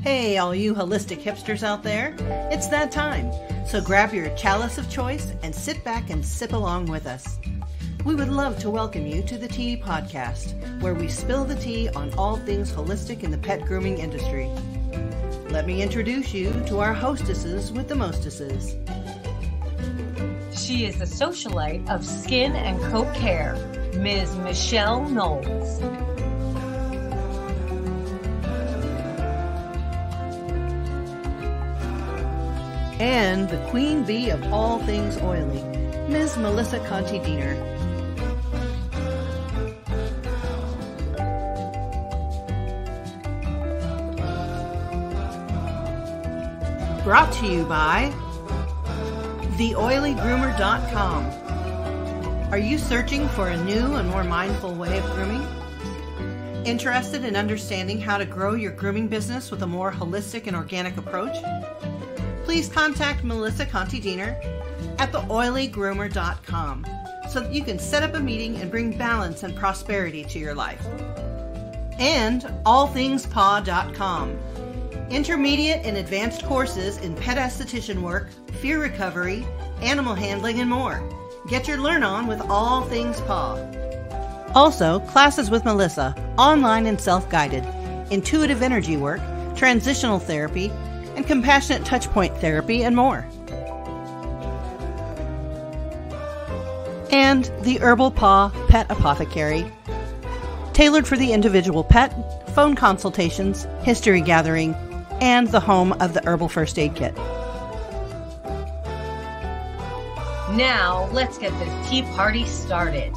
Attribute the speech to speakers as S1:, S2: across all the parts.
S1: Hey, all you holistic hipsters out there, it's that time. So grab your chalice of choice and sit back and sip along with us. We would love to welcome you to the Tea Podcast, where we spill the tea on all things holistic in the pet grooming industry. Let me introduce you to our hostesses with the mostesses.
S2: She is the socialite of skin and coat care, Ms. Michelle Knowles.
S1: And the queen bee of all things oily, Ms. Melissa Conti-Diener. Brought to you by TheOilyGroomer.com. Are you searching for a new and more mindful way of grooming? Interested in understanding how to grow your grooming business with a more holistic and organic approach? Please contact Melissa Conti-Diener at TheOilyGroomer.com so that you can set up a meeting and bring balance and prosperity to your life. And AllThingsPaw.com. Intermediate and advanced courses in pet esthetician work, fear recovery, animal handling, and more. Get your learn on with All Things Paw. Also, classes with Melissa, online and self-guided, intuitive energy work, transitional therapy, and compassionate touchpoint therapy, and more. And the Herbal Paw Pet Apothecary, tailored for the individual pet, phone consultations, history gathering, and the home of the Herbal First Aid Kit.
S2: Now, let's get this tea party started.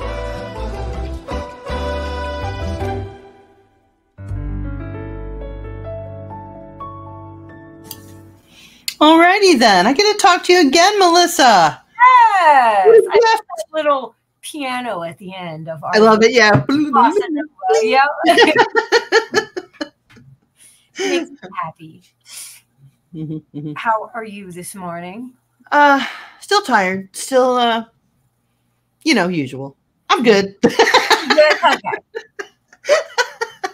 S1: Alrighty then, I get to talk to you again, Melissa.
S2: Yes! I love that little piano at the end of our...
S1: I love it, yeah.
S2: Yeah. Makes me happy. How are you this morning?
S1: Still tired. Still, usual. I'm good.
S2: Good? Okay.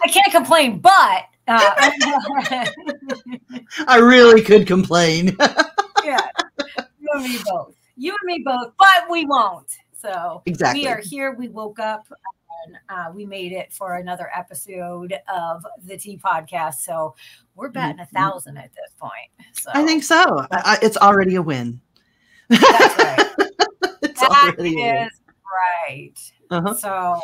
S2: I can't complain, but...
S1: I really could complain.
S2: Yeah. You and me both. You and me both, but we won't. So
S1: exactly.
S2: We are here. We woke up and we made it for another episode of the Tea Podcast. So we're batting 1,000 at this point. So
S1: I think so. It's already a win.
S2: That's right.
S1: It's
S2: that
S1: already a win.
S2: Is right. Uh-huh. So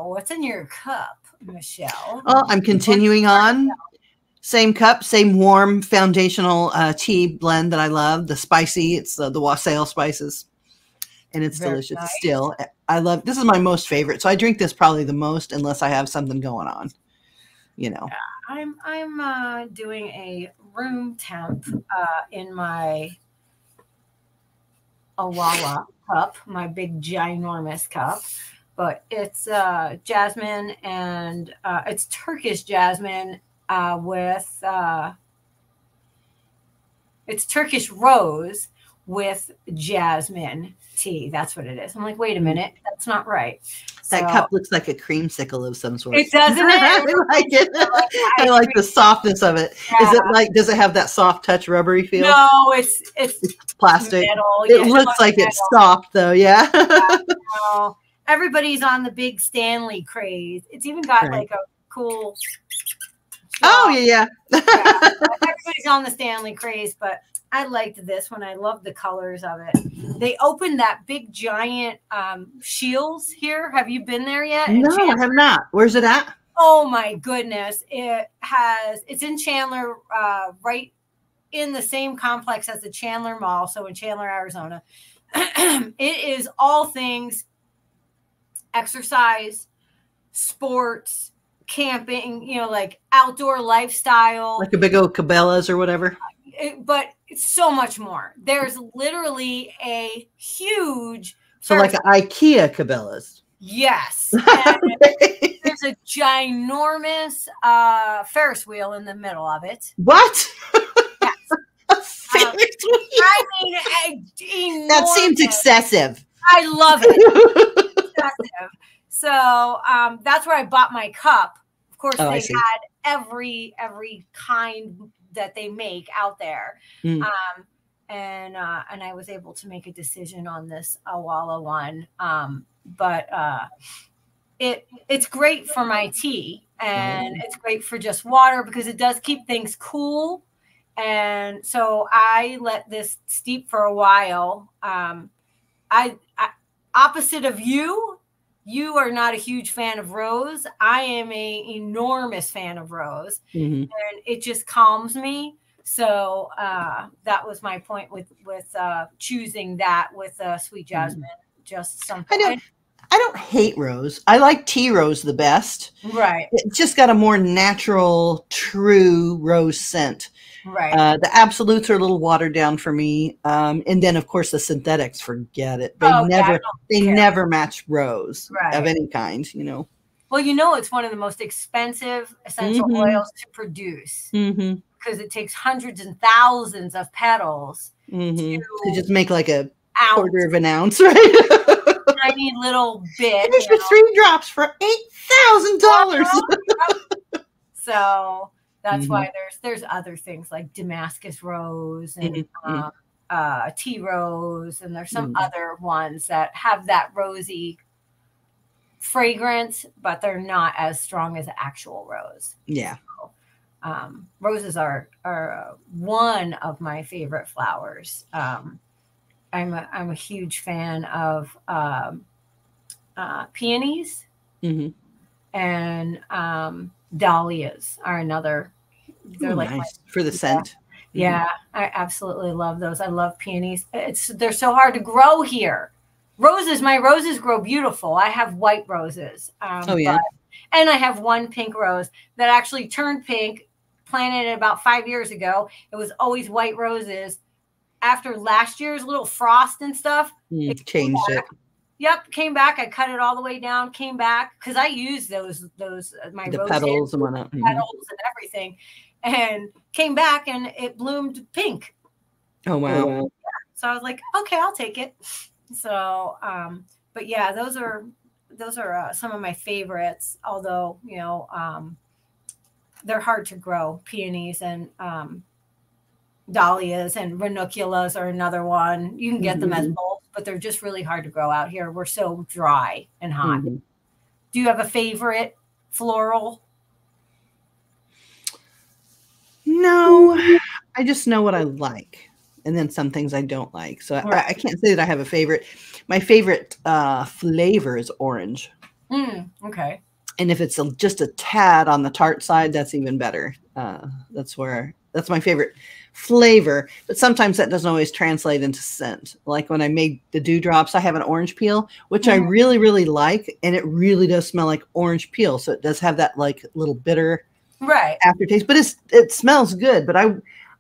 S2: what's in your cup, Michelle?
S1: Well, I'm continuing on. Same cup, same warm foundational tea blend that I love. The spicy, it's the wassail spices. And it's
S2: Very
S1: delicious
S2: nice.
S1: still. I love, this is my most favorite. So I drink this probably the most unless I have something going on,
S2: I'm doing a room temp in my Awala cup, my big ginormous cup. But it's jasmine and it's Turkish jasmine with it's Turkish rose with jasmine tea. That's what it is. I'm like, wait a minute, that's not right.
S1: That cup looks like a creamsicle of some sort.
S2: It doesn't.
S1: I like it. I like the softness of it.
S2: Yeah.
S1: Is it like? Does it have that soft touch, rubbery feel?
S2: No, it's
S1: plastic.
S2: Metal.
S1: It looks like metal. It's soft though. Yeah.
S2: No. Everybody's on the big Stanley craze. It's even got like a cool.
S1: Oh yeah.
S2: Everybody's on the Stanley craze, but I liked this one. I love the colors of it. They opened that big giant Shields here. Have you been there yet?
S1: No, I have not. Where's it at?
S2: Oh my goodness. It's in Chandler, right in the same complex as the Chandler Mall. So in Chandler, Arizona. It is all things exercise, sports, camping, like outdoor lifestyle.
S1: Like a big old Cabela's or whatever.
S2: But it's so much more. There's literally a huge...
S1: So like an IKEA Cabela's.
S2: Yes. There's a ginormous Ferris wheel in the middle of it.
S1: What?
S2: Yes.
S1: That seems excessive.
S2: I love it. Excessive. So that's where I bought my cup. Of course,
S1: Oh, I
S2: they
S1: see.
S2: had every kind that they make out there.
S1: Mm.
S2: And I was able to make a decision on this Awala one. But it's great for my tea, and it's great for just water because it does keep things cool. And so I let this steep for a while. I opposite of you are not a huge fan of rose. I am a enormous fan of rose, and it just calms me. So that was my point with choosing that with sweet jasmine. Just something.
S1: I don't hate rose. I like tea rose the best.
S2: Right.
S1: It's just got a more natural, true rose scent.
S2: Right.
S1: The absolutes are a little watered down for me. And then of course the synthetics, forget it. They never match rose of any kind, you know.
S2: Well, you know, it's one of the most expensive essential oils to produce because it takes hundreds and thousands of petals
S1: to just make like a quarter of an ounce, right?
S2: Tiny little bit.
S1: Finish with 3 drops for $8,000.
S2: So that's why there's other things like Damascus rose and tea rose, and there's some other ones that have that rosy fragrance, but they're not as strong as actual rose.
S1: Yeah.
S2: So, roses are one of my favorite flowers. I'm a huge fan of peonies, and dahlias are another. They're like
S1: nice for the scent.
S2: Yeah, I absolutely love those. I love peonies. They're so hard to grow here. My roses grow beautiful. I have white roses. And I have one pink rose that actually turned pink, planted it about 5 years ago. It was always white roses. After last year's little frost and stuff,
S1: it changed it.
S2: Yep, came back. I cut it all the way down. Came back because I use those my
S1: the
S2: rose
S1: petals and whatnot,
S2: petals and everything, and came back and it bloomed pink.
S1: Oh wow!
S2: Yeah. So I was like, okay, I'll take it. So, but yeah, those are some of my favorites. Although you know, they're hard to grow. Peonies and dahlias and ranunculus are another one. You can get them as bulbs, but they're just really hard to grow out here. We're so dry and hot. Do you have a favorite floral?
S1: No, I just know what I like, and then some things I don't like. So I can't say that I have a favorite. My favorite flavor is orange.
S2: Okay.
S1: And if it's just a tad on the tart side, that's even better. That's my favorite flavor, but sometimes that doesn't always translate into scent. Like when I made the dewdrops, I have an orange peel, which I really, really like. And it really does smell like orange peel. So it does have that like little bitter aftertaste, but it smells good. But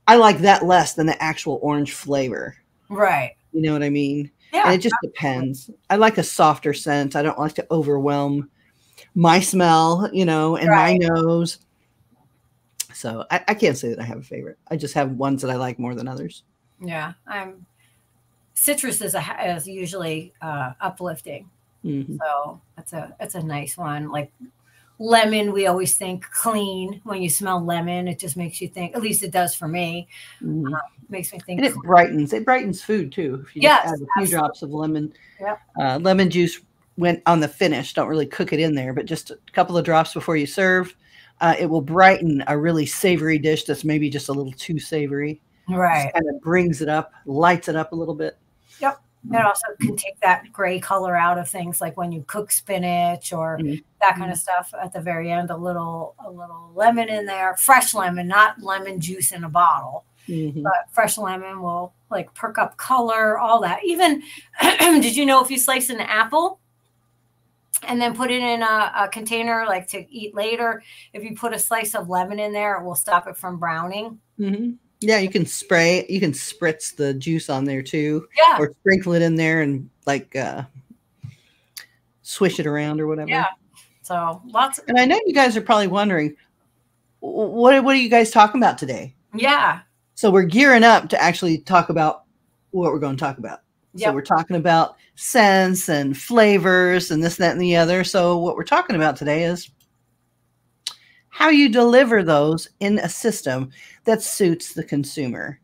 S1: I like that less than the actual orange flavor.
S2: Right.
S1: You know what I mean?
S2: Yeah.
S1: And it just depends. I like a softer scent. I don't like to overwhelm my smell, you know, and my nose. So I can't say that I have a favorite. I just have ones that I like more than others.
S2: Yeah, citrus is usually uplifting. So that's a nice one. Like lemon, we always think clean. When you smell lemon, it just makes you think. At least it does for me. Makes me think.
S1: And it brightens. It brightens food too. If you just add a few drops of lemon, lemon juice went on the finish. Don't really cook it in there, but just a couple of drops before you serve. It will brighten a really savory dish that's maybe just a little too savory.
S2: Right.
S1: Just kind of brings it up, lights it up a little bit.
S2: Yep. It also can take that gray color out of things, like when you cook spinach or that kind of stuff. At the very end, a little lemon in there, fresh lemon, not lemon juice in a bottle, but fresh lemon will like perk up color, all that. Even, did you know if you slice an apple and then put it in a container like to eat later, if you put a slice of lemon in there, it will stop it from browning.
S1: Yeah, you can spritz the juice on there too.
S2: Yeah.
S1: Or sprinkle it in there and like swish it around or whatever.
S2: Yeah. So lots.
S1: And I know you guys are probably wondering, what are you guys talking about today?
S2: Yeah.
S1: So we're gearing up to actually talk about what we're going to talk about. So we're talking about scents and flavors and this, that, and the other. So what we're talking about today is how you deliver those in a system that suits the consumer.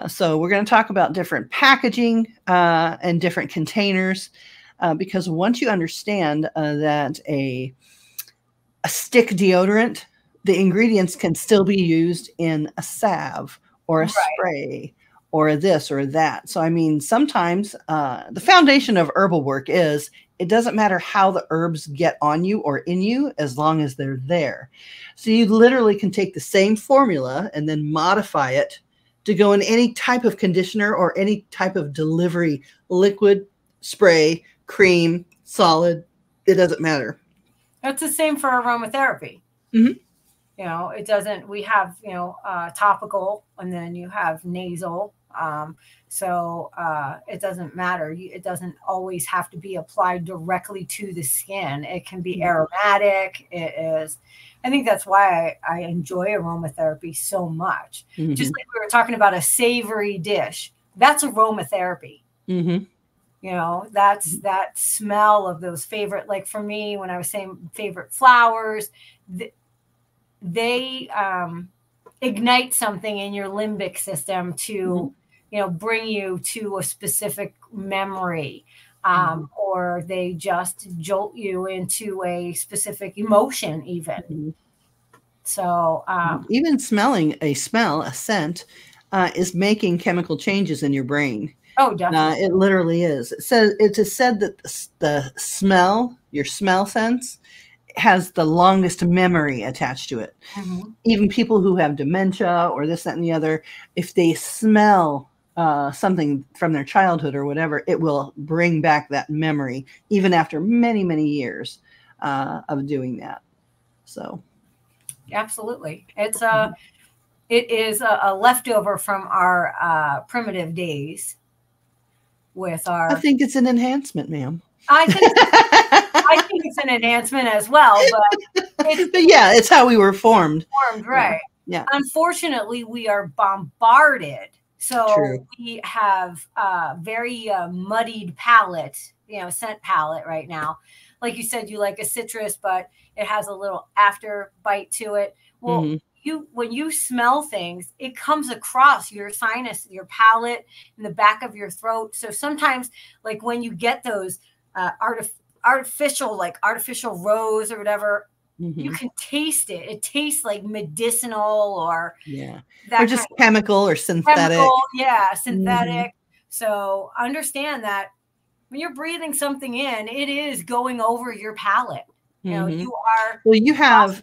S1: So we're going to talk about different packaging and different containers, because once you understand that a stick deodorant, the ingredients can still be used in a salve or a spray or a this or that. So, I mean, sometimes the foundation of herbal work is it doesn't matter how the herbs get on you or in you as long as they're there. So you literally can take the same formula and then modify it to go in any type of conditioner or any type of delivery, liquid, spray, cream, solid, it doesn't matter.
S2: It's the same for aromatherapy.
S1: Mm-hmm.
S2: You know, it doesn't, we have, topical, and then you have nasal. So it doesn't matter. It doesn't always have to be applied directly to the skin. It can be aromatic. It is. I think that's why I enjoy aromatherapy so much. Mm-hmm. Just like we were talking about a savory dish, that's aromatherapy.
S1: Mm-hmm.
S2: You know, that's that smell of those favorite, like for me, when I was saying favorite flowers, they ignite something in your limbic system to, bring you to a specific memory, or they just jolt you into a specific emotion even. Mm-hmm. So
S1: even smelling a scent is making chemical changes in your brain.
S2: Oh, definitely.
S1: It literally is. It is said that the smell, your smell sense, has the longest memory attached to it. Mm-hmm. Even people who have dementia or this, that, and the other, if they smell something from their childhood or whatever, it will bring back that memory even after many, many years of doing that. So,
S2: absolutely, it is a leftover from our primitive days.
S1: I think it's an enhancement, ma'am.
S2: I think it's an enhancement as well, but
S1: it's how we were formed.
S2: Right. Yeah. Unfortunately, we are bombarded. So we have a very muddied palate, scent palette right now. Like you said, you like a citrus, but it has a little after bite to it. Well, when you smell things, it comes across your sinus, your palate, in the back of your throat. So sometimes, like when you get those artificial rose or whatever, you can taste it. It tastes like medicinal or
S1: just chemical or synthetic.
S2: Synthetic. So understand that when you're breathing something in, it is going over your palate. You
S1: have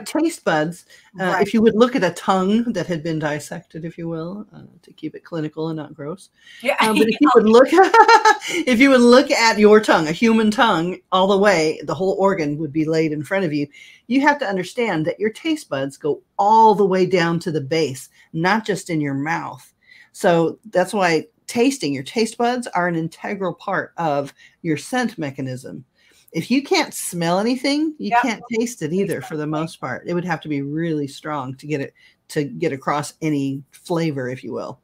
S1: taste buds. If you would look at a tongue that had been dissected, if you will, to keep it clinical and not gross. But if you would look at your tongue, a human tongue, all the way, the whole organ would be laid in front of you. You have to understand that your taste buds go all the way down to the base, not just in your mouth. So that's why your taste buds are an integral part of your scent mechanism. If you can't smell anything, you can't taste it either. For the most part, it would have to be really strong to get across any flavor, if you will.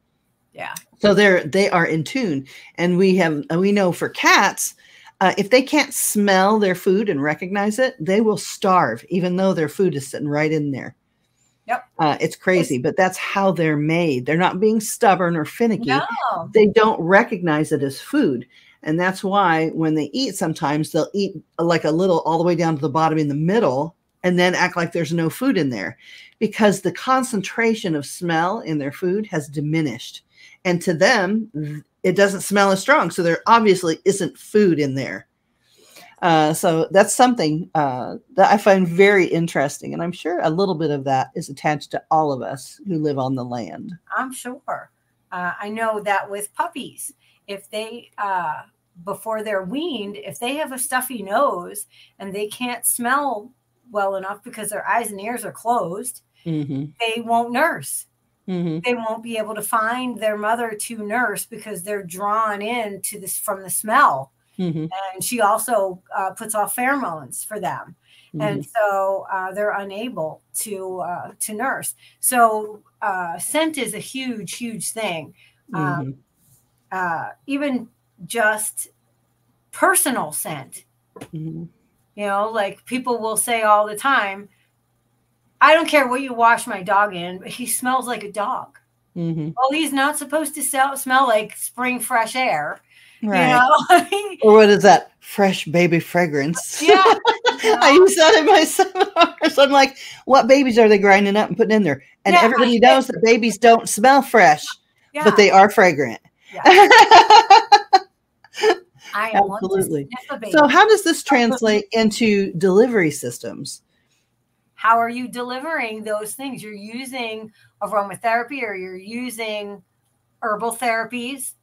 S2: Yeah.
S1: So they are in tune, and we know for cats, if they can't smell their food and recognize it, they will starve, even though their food is sitting right in there.
S2: Yep.
S1: It's crazy, but that's how they're made. They're not being stubborn or finicky.
S2: No.
S1: They don't recognize it as food. And that's why when they eat, sometimes they'll eat like a little all the way down to the bottom in the middle and then act like there's no food in there, because the concentration of smell in their food has diminished. And to them, it doesn't smell as strong. So there obviously isn't food in there. So that's something that I find very interesting. And I'm sure a little bit of that is attached to all of us who live on the land.
S2: I'm sure. I know that with puppies, if they, before they're weaned, if they have a stuffy nose and they can't smell well enough because their eyes and ears are closed, they won't nurse. They won't be able to find their mother to nurse because they're drawn in to this from the smell. And she also puts off pheromones for them. And so they're unable to nurse. So scent is a huge, huge thing. even just personal scent.
S1: Mm-hmm.
S2: You know, like people will say all the time, I don't care what you wash my dog in, but he smells like a dog.
S1: Mm-hmm.
S2: Well, he's not supposed to smell like spring fresh air.
S1: Right.
S2: You know?
S1: Or what is that? Fresh baby fragrance.
S2: Yeah. You know?
S1: I use that in my seminars. I'm like, what babies are they grinding up and putting in there? And
S2: Yeah,
S1: everybody knows that babies don't smell fresh,
S2: yeah.
S1: but they are fragrant.
S2: Yeah.
S1: Absolutely. So how does this translate into delivery systems?
S2: How are you delivering those things? You're using aromatherapy or you're using herbal therapies.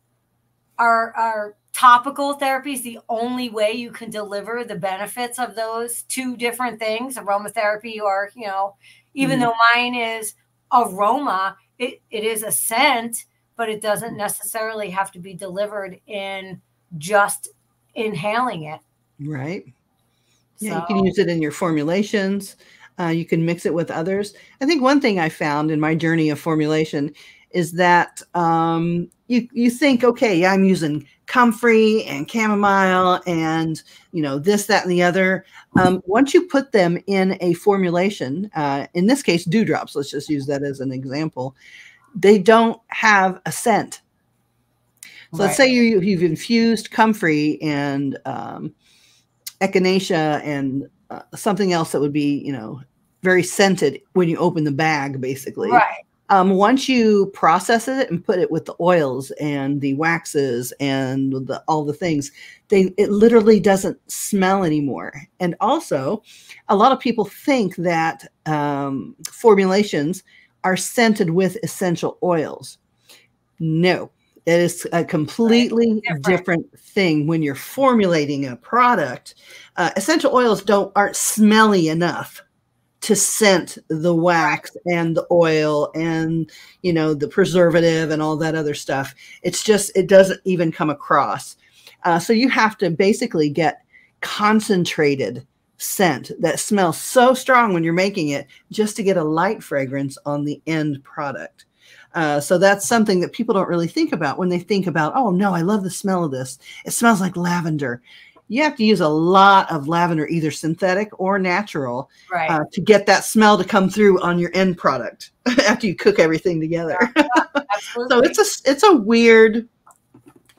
S2: Are topical therapies the only way you can deliver the benefits of those two different things, aromatherapy or, you know, even though mine is aroma, it is a scent, but it doesn't necessarily have to be delivered in just inhaling it.
S1: Right. Yeah, you can use it in your formulations. You can mix it with others. I think one thing I found in my journey of formulation is that you think, okay, yeah, I'm using comfrey and chamomile and, you know, this, that, and the other. Once you put them in a formulation, in this case, dewdrops, let's just use that as an example, they don't have a scent. So let's say you've infused comfrey and echinacea and something else that would be, you know, very scented when you open the bag, basically.
S2: Right.
S1: Once you process it and put it with the oils and the waxes and all the things, it literally doesn't smell anymore. And also, a lot of people think that formulations are scented with essential oils. No, it is a completely different thing when you're formulating a product. Essential oils aren't smelly enough to scent the wax and the oil and, you know, the preservative and all that other stuff. It's just, it doesn't even come across. So you have to basically get concentrated scent that smells so strong when you're making it just to get a light fragrance on the end product. So that's something that people don't really think about when they think about, oh no, I love the smell of this. It smells like lavender. You have to use a lot of lavender, either synthetic or natural, to get that smell to come through on your end product after you cook everything together. So it's a weird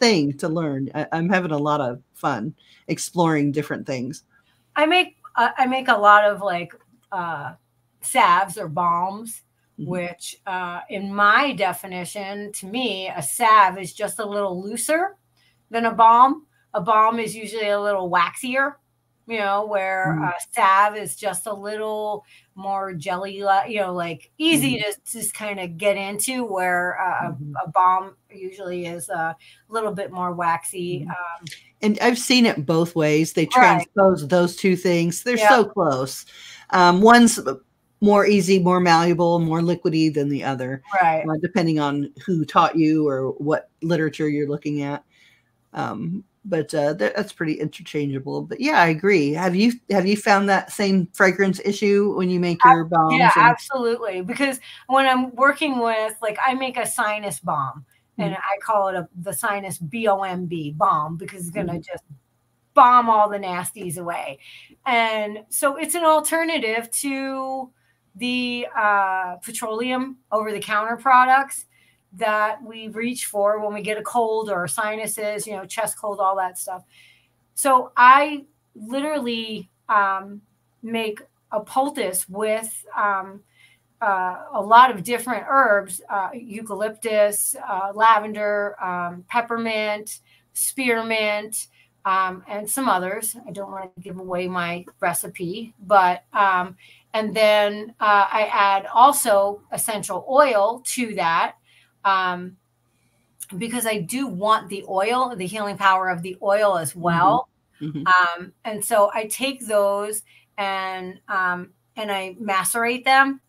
S1: thing to learn. I'm having a lot of fun exploring different things.
S2: I make a lot of like salves or balms, which in my definition, to me, a salve is just a little looser than a balm. A balm is usually a little waxier, you know, where a salve is just a little more jelly, you know, like easy to just kind of get into, where a balm usually is a little bit more waxy.
S1: And I've seen it both ways. They transpose those two things. They're so close. One's more easy, more malleable, more liquidy than the other, depending on who taught you or what literature you're looking at. But that's pretty interchangeable. But yeah, I agree. Have you found that same fragrance issue when you make your balms?
S2: Yeah, absolutely. Because when I'm working with, like, I make a sinus balm, and I call it the sinus BOMB balm, because it's going to just bomb all the nasties away. And so it's an alternative to the petroleum over-the-counter products that we reach for when we get a cold or sinuses, you know, chest cold, all that stuff. So I literally make a poultice with a lot of different herbs, eucalyptus, lavender, peppermint, spearmint, and some others. I don't want to give away my recipe, but and then I add also essential oil to that. Because I do want the oil, the healing power of the oil as well. And so I take those and I macerate them,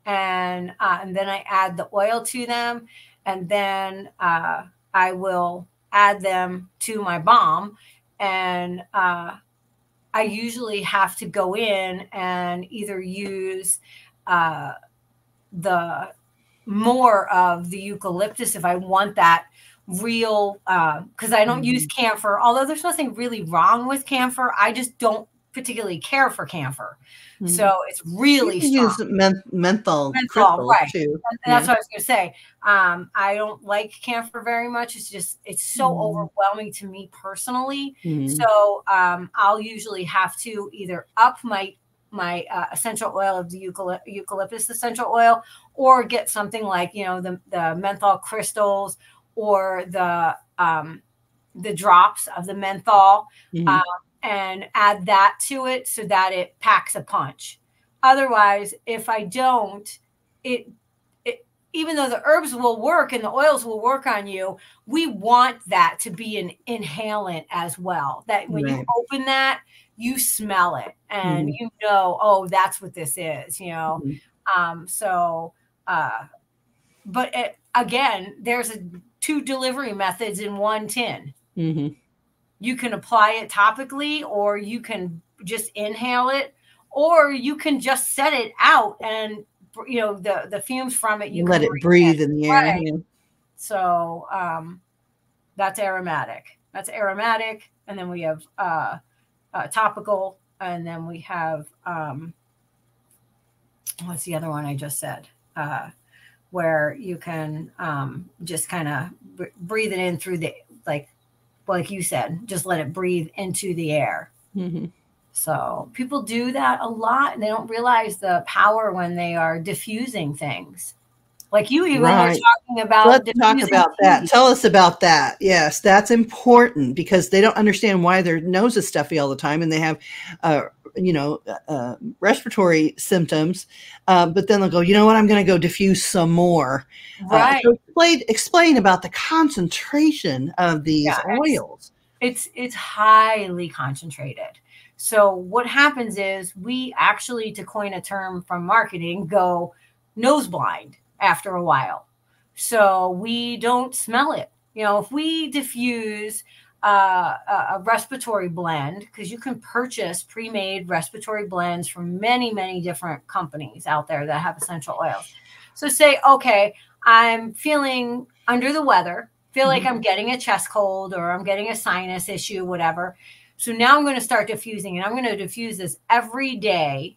S2: and then I add the oil to them, and then I will add them to my balm, and I usually have to go in and either use the more of the eucalyptus if I want that real, because I don't use camphor, although there's nothing really wrong with camphor. I just don't particularly care for camphor. So it's really strong.
S1: Use menthol crystals
S2: right
S1: too.
S2: That's what I was going to say. I don't like camphor very much. It's so overwhelming to me personally. So I'll usually have to either up my essential oil of the eucalyptus essential oil, or get something like, the menthol crystals, or the drops of the menthol, and add that to it so that it packs a punch. Otherwise, if I don't, even though the herbs will work and the oils will work on you, we want that to be an inhalant as well. That when you open that, you smell it and oh, that's what this is, but again, there's 2 delivery methods in one tin. You can apply it topically, or you can just inhale it, or you can just set it out and, the fumes from it, you
S1: let it breathe in the air.
S2: Right. So that's aromatic. And then we have topical, and then we have what's the other one I just said? Where you can just kind of breathe it in through the, like you said, just let it breathe into the air. So people do that a lot, and they don't realize the power when they are diffusing things. Like you even were talking about.
S1: Let's talk about that. Tell us about that. Yes, that's important, because they don't understand why their nose is stuffy all the time, and they have, respiratory symptoms. But then they'll go, you know what? I'm going to go diffuse some more.
S2: Right.
S1: So explain about the concentration of these oils.
S2: It's highly concentrated. So what happens is we actually, to coin a term from marketing, go nose blind after a while. So we don't smell it. If we diffuse a respiratory blend, because you can purchase pre-made respiratory blends from many, many different companies out there that have essential oils. So say, okay, I'm feeling under the weather, feel like I'm getting a chest cold, or I'm getting a sinus issue, whatever. So now I'm going to start diffusing, and I'm going to diffuse this every day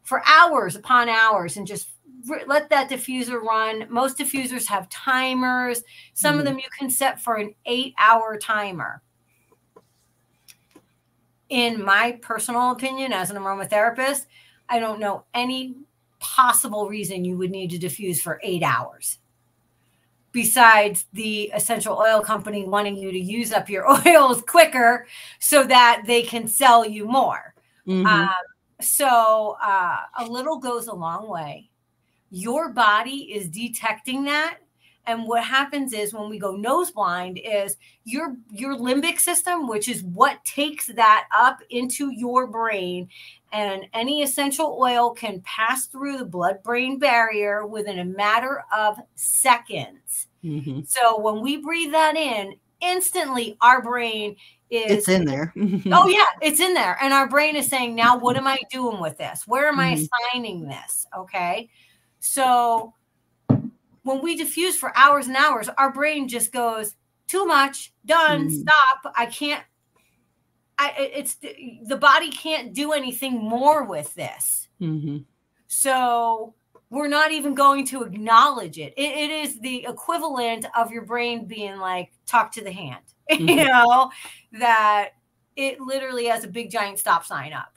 S2: for hours upon hours, and just let that diffuser run. Most diffusers have timers. Some of them you can set for an 8-hour timer. In my personal opinion, as an aromatherapist, I don't know any possible reason you would need to diffuse for 8 hours, besides the essential oil company wanting you to use up your oils quicker so that they can sell you more. So a little goes a long way. Your body is detecting that. And what happens is, when we go nose blind, is your limbic system, which is what takes that up into your brain, and any essential oil can pass through the blood-brain barrier within a matter of seconds. So when we breathe that in, instantly our brain is...
S1: It's in there.
S2: Oh, yeah, it's in there. And our brain is saying, now what am I doing with this? Where am I assigning this? Okay. So when we diffuse for hours and hours, our brain just goes, too much, done, stop. I can't, the body can't do anything more with this. So we're not even going to acknowledge it. It is the equivalent of your brain being like, talk to the hand, that it literally has a big giant stop sign up.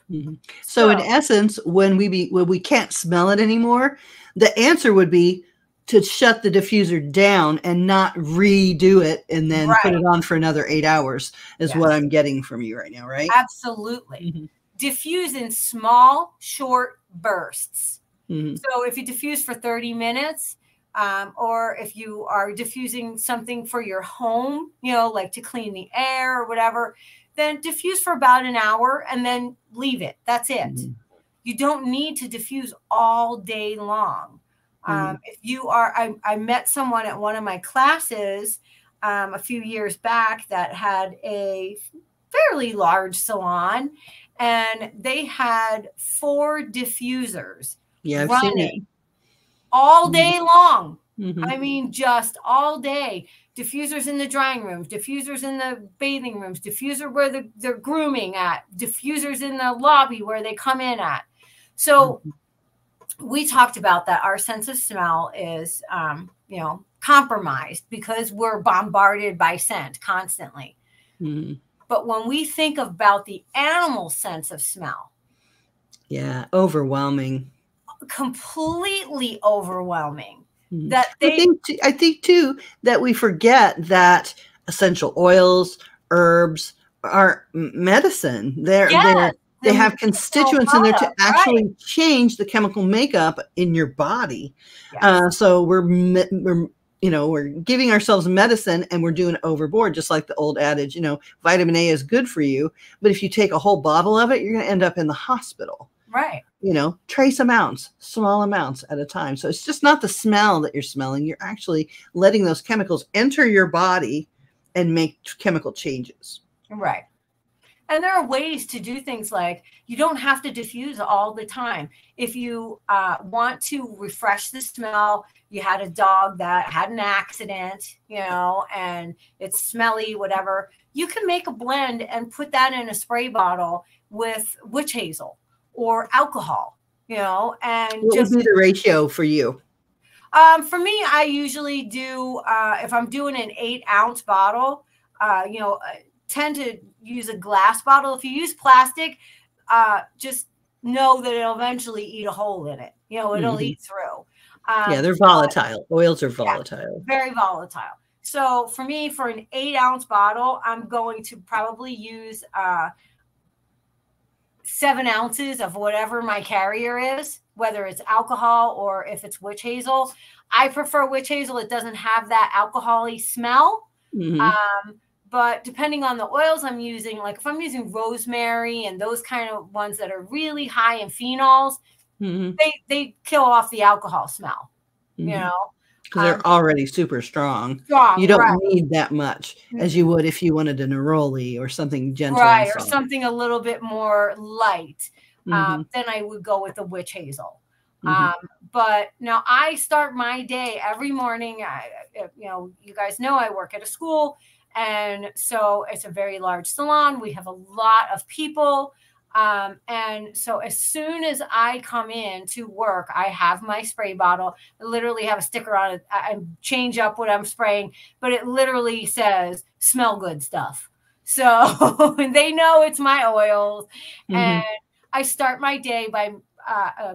S1: So in essence, when we can't smell it anymore, the answer would be to shut the diffuser down and not redo it and then put it on for another 8 hours is what I'm getting from you right now, right?
S2: Absolutely. Diffuse in small, short bursts. So if you diffuse for 30 minutes, or if you are diffusing something for your home, like to clean the air or whatever, then diffuse for about an hour and then leave it. That's it. You don't need to diffuse all day long. If you are, I met someone at one of my classes a few years back that had a fairly large salon, and they had 4 diffusers running all day long,
S1: Mm-hmm.
S2: I mean, just all day. Diffusers in the drying rooms, diffusers in the bathing rooms, diffuser where they're grooming at, diffusers in the lobby where they come in at. So we talked about that. Our sense of smell is, compromised because we're bombarded by scent constantly.
S1: Mm-hmm.
S2: But when we think about the animal sense of smell,
S1: yeah, overwhelming,
S2: completely overwhelming.
S1: Mm-hmm.
S2: That
S1: I think too that we forget that essential oils, herbs are medicine. They have constituents in there to actually change the chemical makeup in your body. Yes. So we're giving ourselves medicine and we're doing it overboard, just like the old adage, vitamin A is good for you. But if you take a whole bottle of it, you're going to end up in the hospital.
S2: Right.
S1: Trace amounts, small amounts at a time. So it's just not the smell that you're smelling. You're actually letting those chemicals enter your body and make chemical changes.
S2: Right. And there are ways to do things like you don't have to diffuse all the time. If you want to refresh the smell, you had a dog that had an accident, and it's smelly, whatever, you can make a blend and put that in a spray bottle with witch hazel or alcohol, and
S1: what would be the ratio for you?
S2: For me, I usually do, if I'm doing an 8-ounce bottle, tend to use a glass bottle. If you use plastic, just know that it'll eventually eat a hole in it. It'll eat through.
S1: They're volatile. Oils are volatile.
S2: Yeah, very volatile. So for me, for an 8-ounce bottle, I'm going to probably use 7 ounces of whatever my carrier is, whether it's alcohol or if it's witch hazel. I prefer witch hazel. It doesn't have that alcohol-y smell. Mm-hmm. But depending on the oils I'm using, like if I'm using rosemary and those kind of ones that are really high in phenols, mm-hmm. they kill off the alcohol smell,
S1: mm-hmm. Because they're already super strong. You don't need that much as you would if you wanted a neroli or something gentle.
S2: Right, or something a little bit more light. Mm-hmm. Then I would go with the witch hazel. Mm-hmm. But now I start my day every morning. You guys know I work at a school. And so it's a very large salon. We have a lot of people. And so as soon as I come in to work, I have my spray bottle. I literally have a sticker on it. I change up what I'm spraying, but it literally says smell good stuff. So they know it's my oils. Mm-hmm. And I start my day by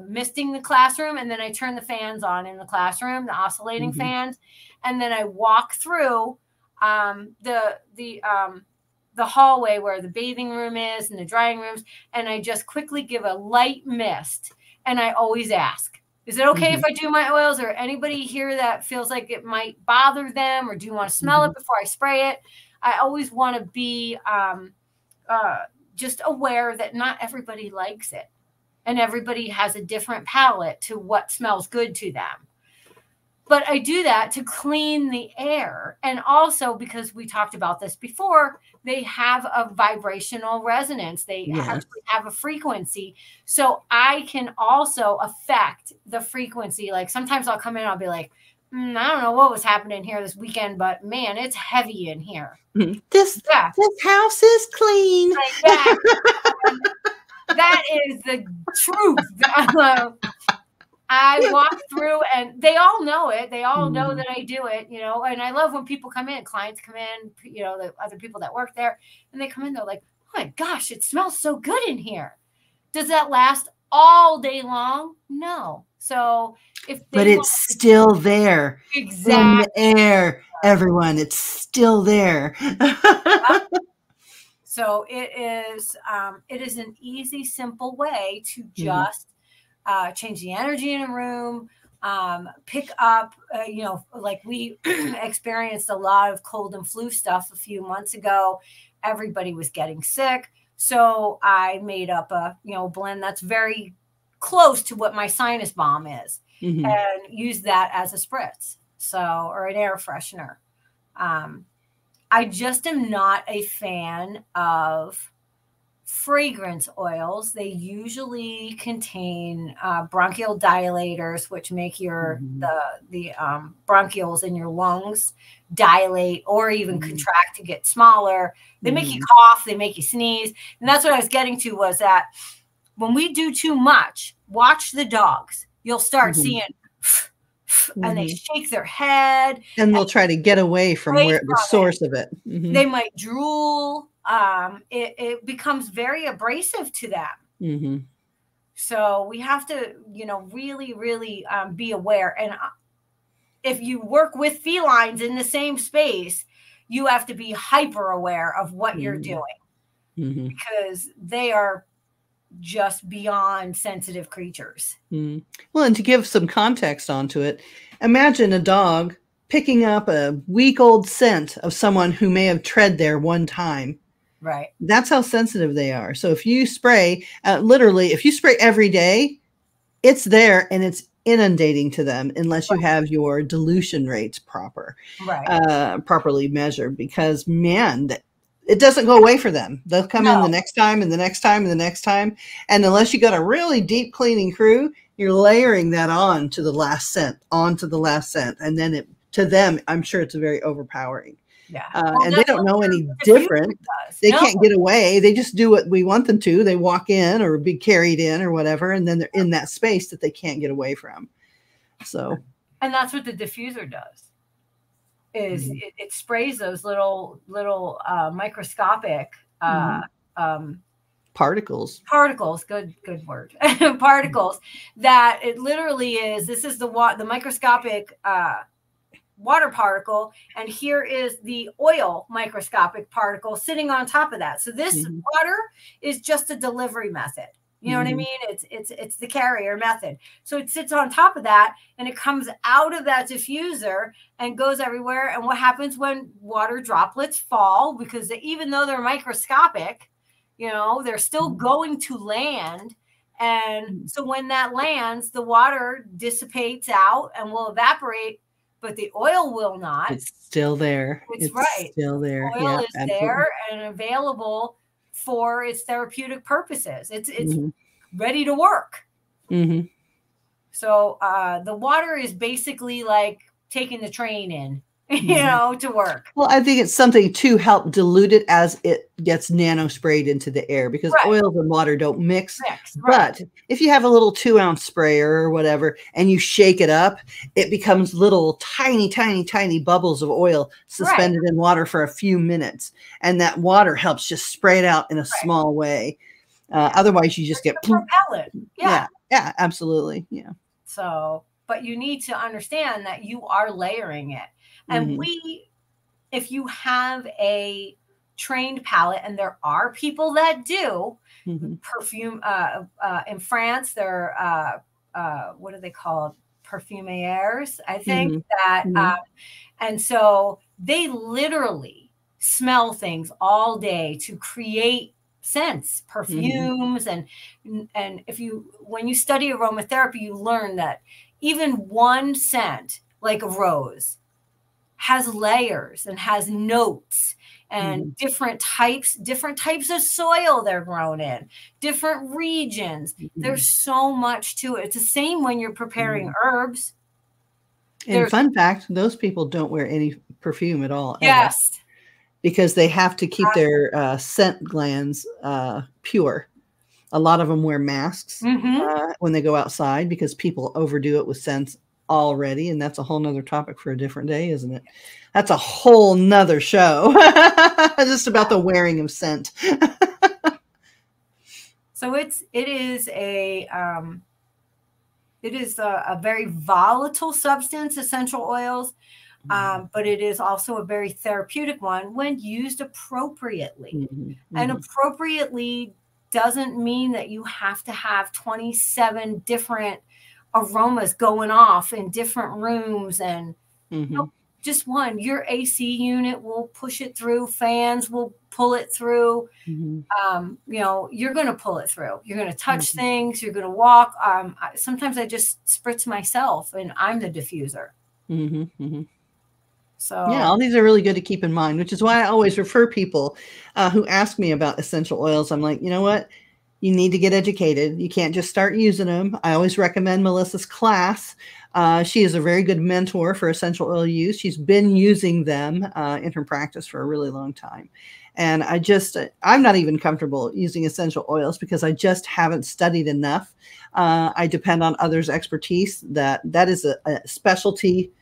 S2: misting the classroom. And then I turn the fans on in the classroom, the oscillating mm-hmm. fans. And then I walk through the hallway where the bathing room is and the drying rooms. And I just quickly give a light mist. And I always ask, is it okay mm-hmm. if I do my oils, or anybody here that feels like it might bother them, or do you want to smell mm-hmm. it before I spray it? I always want to be just aware that not everybody likes it. And everybody has a different palate to what smells good to them. But I do that to clean the air. And also because we talked about this before, they have a vibrational resonance. They actually have a frequency. So I can also affect the frequency. Like sometimes I'll come in and I'll be like, I don't know what was happening here this weekend, but man, it's heavy in here.
S1: This house is clean.
S2: Like that is the truth. I walk through and they all know it. They all know that I do it, and I love when people come in, clients come in, the other people that work there, and they come in, they're like, oh my gosh, it smells so good in here. Does that last all day long? No. So
S1: but it's still there.
S2: Exactly.
S1: In the air, everyone, it's still there.
S2: So it is an easy, simple way to just change the energy in a room, pick up, like we experienced a lot of cold and flu stuff a few months ago. Everybody was getting sick. So I made up a, blend that's very close to what my sinus balm is mm-hmm. and use that as a spritz. Or an air freshener. I just am not a fan of fragrance oils. They usually contain bronchial dilators, which make your the bronchioles in your lungs dilate or even contract to get smaller. They make you cough, they make you sneeze. And that's what I was getting to, was that when we do too much, watch the dogs. You'll start seeing, and they shake their head.
S1: And they'll try to get away from where the source of it.
S2: They might drool. It becomes very abrasive to them. So we have to, you know, really, really be aware. And if you work with felines in the same space, you have to be hyper aware of what you're doing, because they are just beyond sensitive creatures.
S1: Well, and to give some context onto it, imagine a dog picking up a week-old scent of someone who may have tread there one time.
S2: Right.
S1: That's how sensitive they are. So if you spray, literally, if you spray every day, it's there and it's inundating to them unless you have your dilution rates properly measured, because man, it doesn't go away for them. They'll come in the next time and the next time and the next time. And unless you got a really deep cleaning crew, you're layering that on to the last scent, And then to them, I'm sure it's very overpowering.
S2: Yeah.
S1: And they don't know any different. They can't get away. They just do what we want them to. They walk in or be carried in or whatever. And then they're in that space that they can't get away from. So.
S2: And that's what the diffuser does. Is it sprays those little microscopic
S1: particles.
S2: Good word. Particles that it literally is. This is the microscopic water particle, and here is the oil microscopic particle sitting on top of that. So this water is just a delivery method. You know what I mean? It's the carrier method. So it sits on top of that, and it comes out of that diffuser and goes everywhere. And what happens when water droplets fall, because even though they're microscopic, you know, they're still going to land. And so when that lands, the water dissipates out and will evaporate, but the oil will not.
S1: It's still there.
S2: It's
S1: still there.
S2: Oil is there and available for its therapeutic purposes. It's ready to work. So the water is basically like taking the train in, you know, to work.
S1: Well, I think it's something to help dilute it as it gets nano sprayed into the air, because oils and water don't mix. But if you have a little 2-ounce sprayer or whatever, and you shake it up, it becomes little tiny, tiny, tiny bubbles of oil suspended in water for a few minutes. And that water helps just spray it out in a small way. Otherwise you just get
S2: propellant.
S1: Yeah, absolutely. Yeah.
S2: So, but you need to understand that you are layering it. And if you have a trained palate, and there are people that do perfume, in France, they're, what are they called? Perfumiers, I think that, and so they literally smell things all day to create scents, perfumes. And when you study aromatherapy, you learn that even one scent, like a rose, has layers and has notes and different types of soil they're grown in, different regions. There's so much to it. It's the same when you're preparing herbs.
S1: And fun fact, those people don't wear any perfume at all.
S2: Yes.
S1: Ever, because they have to keep their scent glands pure. A lot of them wear masks when they go outside, because people overdo it with scents already, and that's a whole nother topic for a different day, isn't it? That's a whole nother show. Just about the wearing of scent.
S2: So it is a very volatile substance, essential oils, but it is also a very therapeutic one when used appropriately. And appropriately doesn't mean that you have to have 27 different aromas going off in different rooms, and just one. Your AC unit will push it through, fans will pull it through. You know, you're going to pull it through. You're going to touch things, you're going to walk. Sometimes I just spritz myself and I'm the diffuser.
S1: Yeah,
S2: So
S1: all these are really good to keep in mind, which is why I always refer people who ask me about essential oils. I'm like, you know what? You need to get educated. You can't just start using them. I always recommend Melissa's class. She is a very good mentor for essential oil use. She's been using them in her practice for a really long time. And I'm not even comfortable using essential oils because I just haven't studied enough. I depend on others' expertise. That is a specialty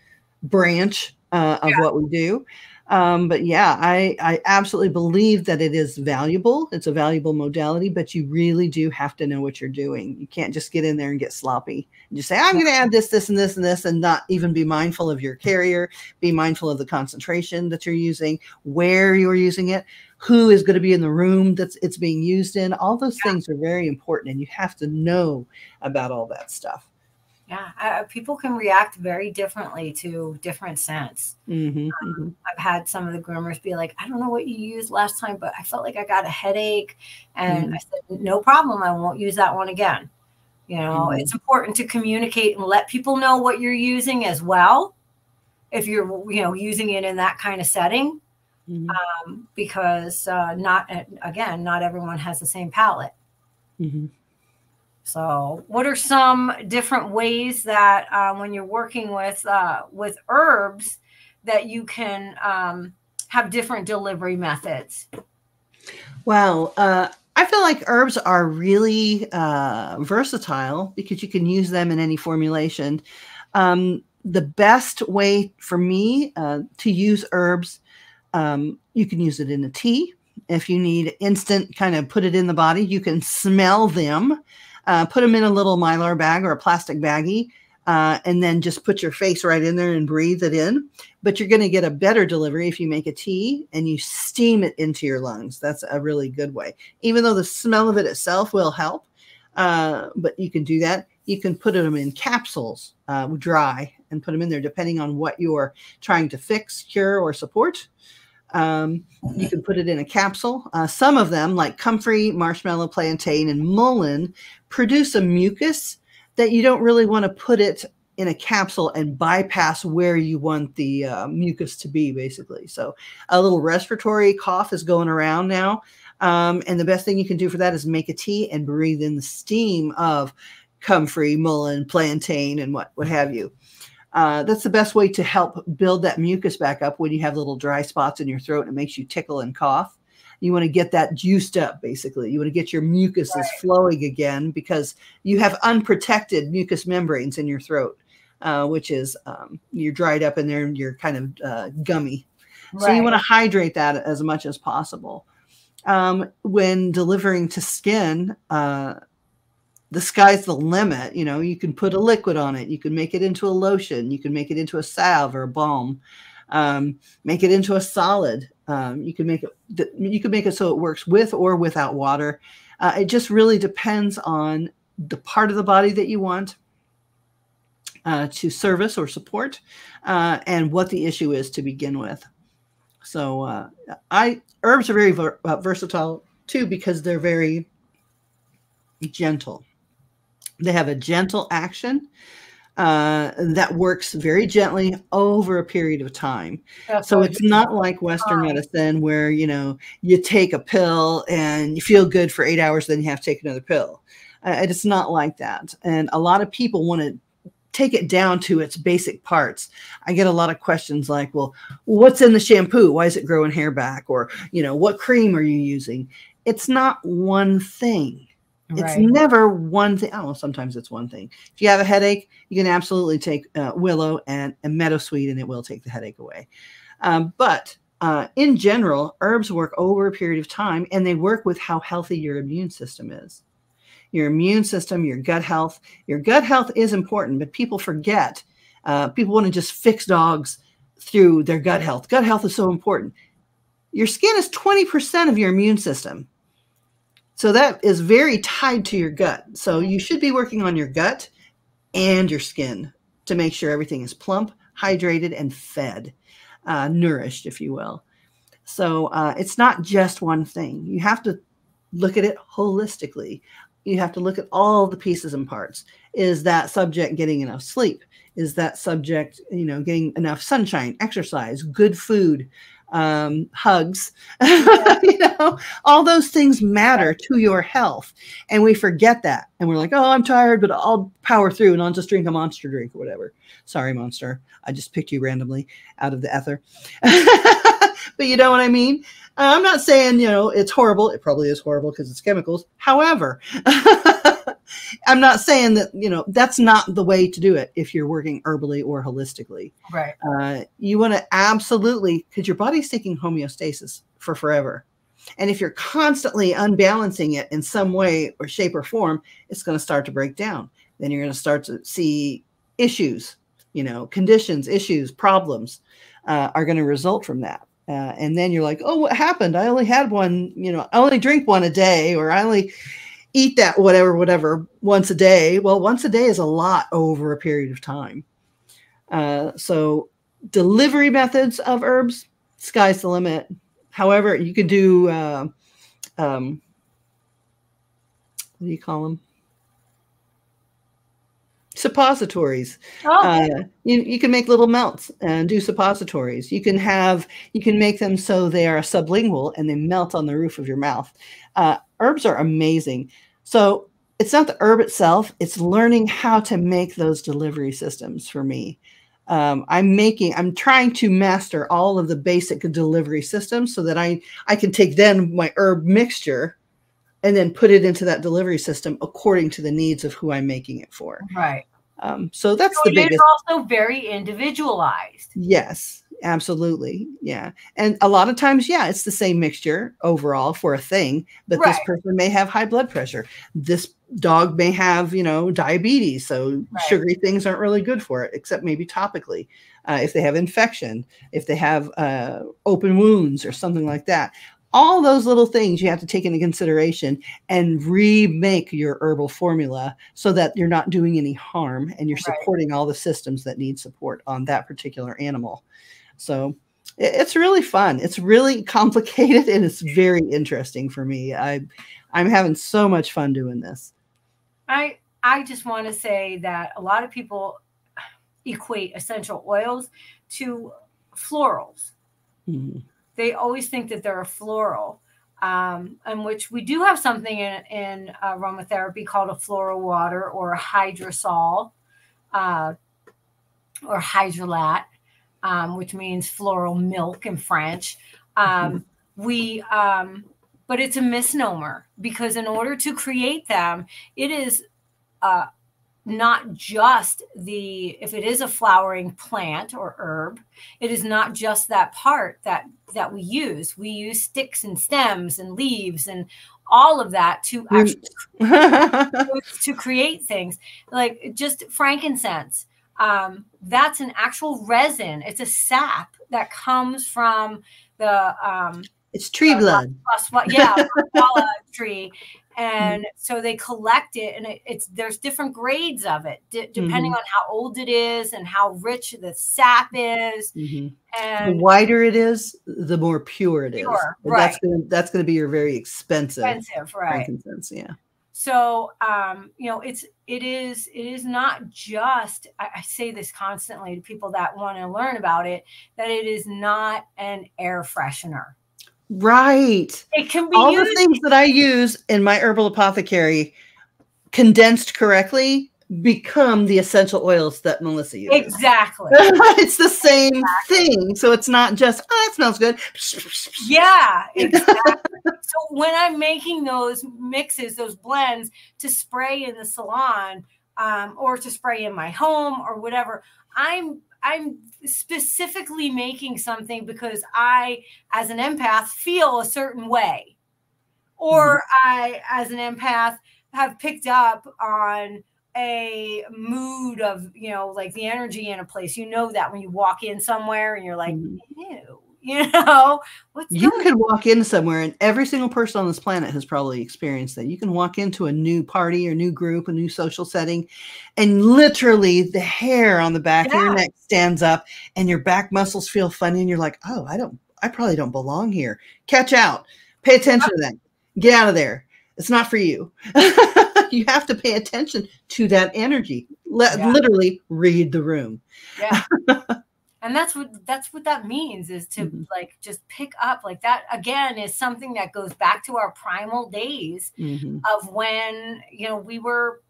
S1: branch of what we do. But yeah, I absolutely believe that it is valuable. It's a valuable modality, but you really do have to know what you're doing. You can't just get in there and get sloppy and just say, I'm going to add this, this, and this, and this, and not even be mindful of your carrier, be mindful of the concentration that you're using, where you're using it, who is going to be in the room that it's being used in. All those things are very important, and you have to know about all that stuff.
S2: Yeah, people can react very differently to different scents. I've had some of the groomers be like, I don't know what you used last time, but I felt like I got a headache. And I said, no problem. I won't use that one again. You know, it's important to communicate and let people know what you're using as well. If you're, using it in that kind of setting, because not everyone has the same palate. So what are some different ways that when you're working with herbs that you can have different delivery methods?
S1: Well, I feel like herbs are really versatile because you can use them in any formulation. The best way for me to use herbs, you can use it in a tea. If you need instant kind of put it in the body, you can smell them. Put them in a little Mylar bag or a plastic baggie, and then just put your face right in there and breathe it in. But you're going to get a better delivery if you make a tea and you steam it into your lungs. That's a really good way, even though the smell of it itself will help. But you can do that. You can put them in capsules, dry, and put them in there depending on what you're trying to fix, cure, or support. You can put it in a capsule. Some of them, like comfrey, marshmallow, plantain, and mullein, produce a mucus that you don't really want to put it in a capsule and bypass where you want the mucus to be, basically. So a little respiratory cough is going around now. And the best thing you can do for that is make a tea and breathe in the steam of comfrey, mullein, plantain, and what have you. That's the best way to help build that mucus back up when you have little dry spots in your throat and it makes you tickle and cough. You want to get that juiced up, basically. You want to get your mucuses flowing again because you have unprotected mucus membranes in your throat, which is you're dried up in there and you're kind of gummy. So you want to hydrate that as much as possible. When delivering to skin, the sky's the limit. You can put a liquid on it. You can make it into a lotion. You can make it into a salve or a balm. Make it into a solid. You can make it so it works with or without water. It just really depends on the part of the body that you want to service or support, and what the issue is to begin with. So herbs are very versatile too because they're very gentle. They have a gentle action that works very gently over a period of time. So it's not like Western medicine where, you take a pill and you feel good for 8 hours, then you have to take another pill. It's not like that. And a lot of people want to take it down to its basic parts. I get a lot of questions like, well, what's in the shampoo? Why is it growing hair back? Or, what cream are you using? It's not one thing. It's never one thing. Oh, sometimes it's one thing. If you have a headache, you can absolutely take willow and meadowsweet, and it will take the headache away. But in general, herbs work over a period of time, and they work with how healthy your immune system is. Your immune system, your gut health. Your gut health is important, but people forget. People want to just fix dogs through their gut health. Gut health is so important. Your skin is 20% of your immune system. So that is very tied to your gut. So you should be working on your gut and your skin to make sure everything is plump, hydrated, and fed, nourished, if you will. So it's not just one thing. You have to look at it holistically. you have to look at all the pieces and parts. Is that subject getting enough sleep? Is that subject, getting enough sunshine, exercise, good food, hugs? All those things matter to your health. And we forget that. And we're like, oh, I'm tired, but I'll power through and I'll just drink a Monster drink or whatever. Sorry, Monster. I just picked you randomly out of the ether. But you know what I mean? I'm not saying, it's horrible. It probably is horrible because it's chemicals. However, I'm not saying that, that's not the way to do it if you're working herbally or holistically.
S2: Right.
S1: You want to absolutely, because your body's taking homeostasis for forever. And if you're constantly unbalancing it in some way or shape or form, it's going to start to break down. Then you're going to start to see issues, conditions, issues, problems are going to result from that. And then you're like, oh, what happened? I only had one, I only drink one a day, or I only eat that whatever once a day. Well, once a day is a lot over a period of time. So delivery methods of herbs, sky's the limit. However, you could do, what do you call them? Suppositories. You can make little melts and do suppositories. You can make them so they are sublingual and they melt on the roof of your mouth. Herbs are amazing. So it's not the herb itself, it's learning how to make those delivery systems for me. I'm trying to master all of the basic delivery systems so that I can take then my herb mixture and then put it into that delivery system according to the needs of who I'm making it for.
S2: Right.
S1: So that's the biggest.
S2: It's also very individualized.
S1: Yes, absolutely. Yeah. And a lot of times, it's the same mixture overall for a thing, but this person may have high blood pressure. This dog may have, diabetes. So sugary things aren't really good for it, except maybe topically. If they have infection, if they have open wounds or something like that. All those little things you have to take into consideration and remake your herbal formula so that you're not doing any harm and you're supporting all the systems that need support on that particular animal. So it's really fun. It's really complicated and it's very interesting for me. I'm having so much fun doing this.
S2: I just want to say that a lot of people equate essential oils to florals. Mm-hmm. They always think that they're a floral, in which we do have something in aromatherapy called a floral water or a hydrosol or hydrolat, which means floral milk in French. But it's a misnomer because in order to create them, it is not just if it is a flowering plant or herb, it is not just that part that we use. We use sticks and stems and leaves and all of that to actually to create things like just frankincense. That's an actual resin. It's a sap that comes from the
S1: it's tree blood.
S2: Tree. And so they collect it, and there's different grades of it, depending on how old it is and how rich the sap is. Mm-hmm. And
S1: the wider it is, the more pure it is.
S2: Right.
S1: That's going to be your very expensive
S2: right?
S1: Frankincense, yeah.
S2: So, it is not just. I say this constantly to people that want to learn about it, that it is not an air freshener.
S1: Right.
S2: It can be
S1: all the things that I use in my herbal apothecary condensed correctly become the essential oils that Melissa uses.
S2: Exactly.
S1: It's the same thing. So it's not just, it smells good.
S2: Yeah, exactly. So when I'm making those mixes, those blends to spray in the salon or to spray in my home or whatever, I'm specifically making something because I, as an empath, feel a certain way. Or I, as an empath, have picked up on a mood of, like the energy in a place. You know that when you walk in somewhere and you're like, ew,
S1: you could walk in somewhere, and every single person on this planet has probably experienced that. You can walk into a new party or new group, a new social setting, and literally the hair on the back of your neck stands up and your back muscles feel funny. And you're like, oh, I probably don't belong here. Catch out, pay attention to that. Get out of there. It's not for you. You have to pay attention to that energy.
S2: Yeah.
S1: Literally read the room.
S2: Yeah. And that's what that means, is to like just pick up, like that again is something that goes back to our primal days of when, you know, we were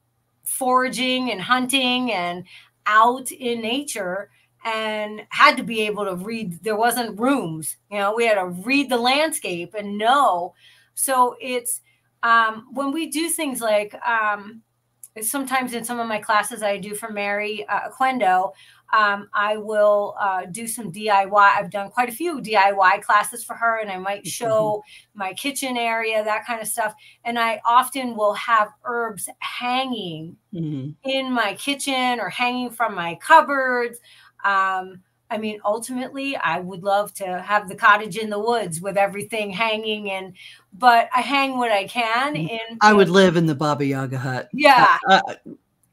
S2: foraging and hunting and out in nature and had to be able to read. There wasn't rooms, you know, we had to read the landscape and know. So it's when we do things like sometimes in some of my classes I do for Mary Aquendo, I will do some DIY. I've done quite a few DIY classes for her, and I might show my kitchen area, that kind of stuff. And I often will have herbs hanging in my kitchen or hanging from my cupboards. I mean, ultimately, I would love to have the cottage in the woods with everything hanging, but I hang what I can.
S1: I would live in the Baba Yaga hut.
S2: Yeah.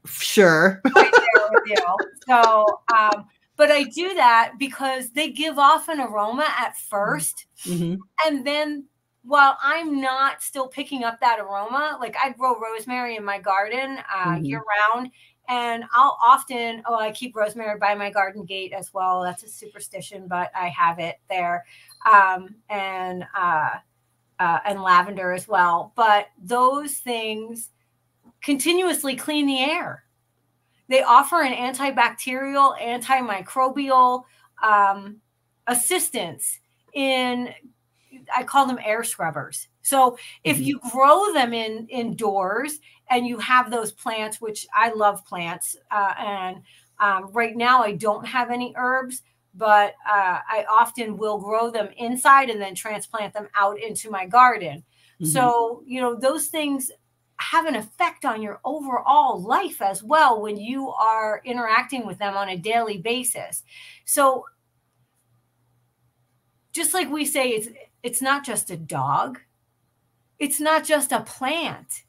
S1: Sure.
S2: Right there with you. So, but I do that because they give off an aroma at first. And then while I'm not still picking up that aroma, like I grow rosemary in my garden year round. And I'll often, I keep rosemary by my garden gate as well. That's a superstition, but I have it there. And lavender as well. But those things continuously clean the air. They offer an antibacterial, antimicrobial assistance in, I call them air scrubbers. So if you grow them indoors and you have those plants, which I love plants, and right now I don't have any herbs, but I often will grow them inside and then transplant them out into my garden. So, you know, those things have an effect on your overall life as well when you are interacting with them on a daily basis. So just like we say, it's not just a dog. It's not just a plant.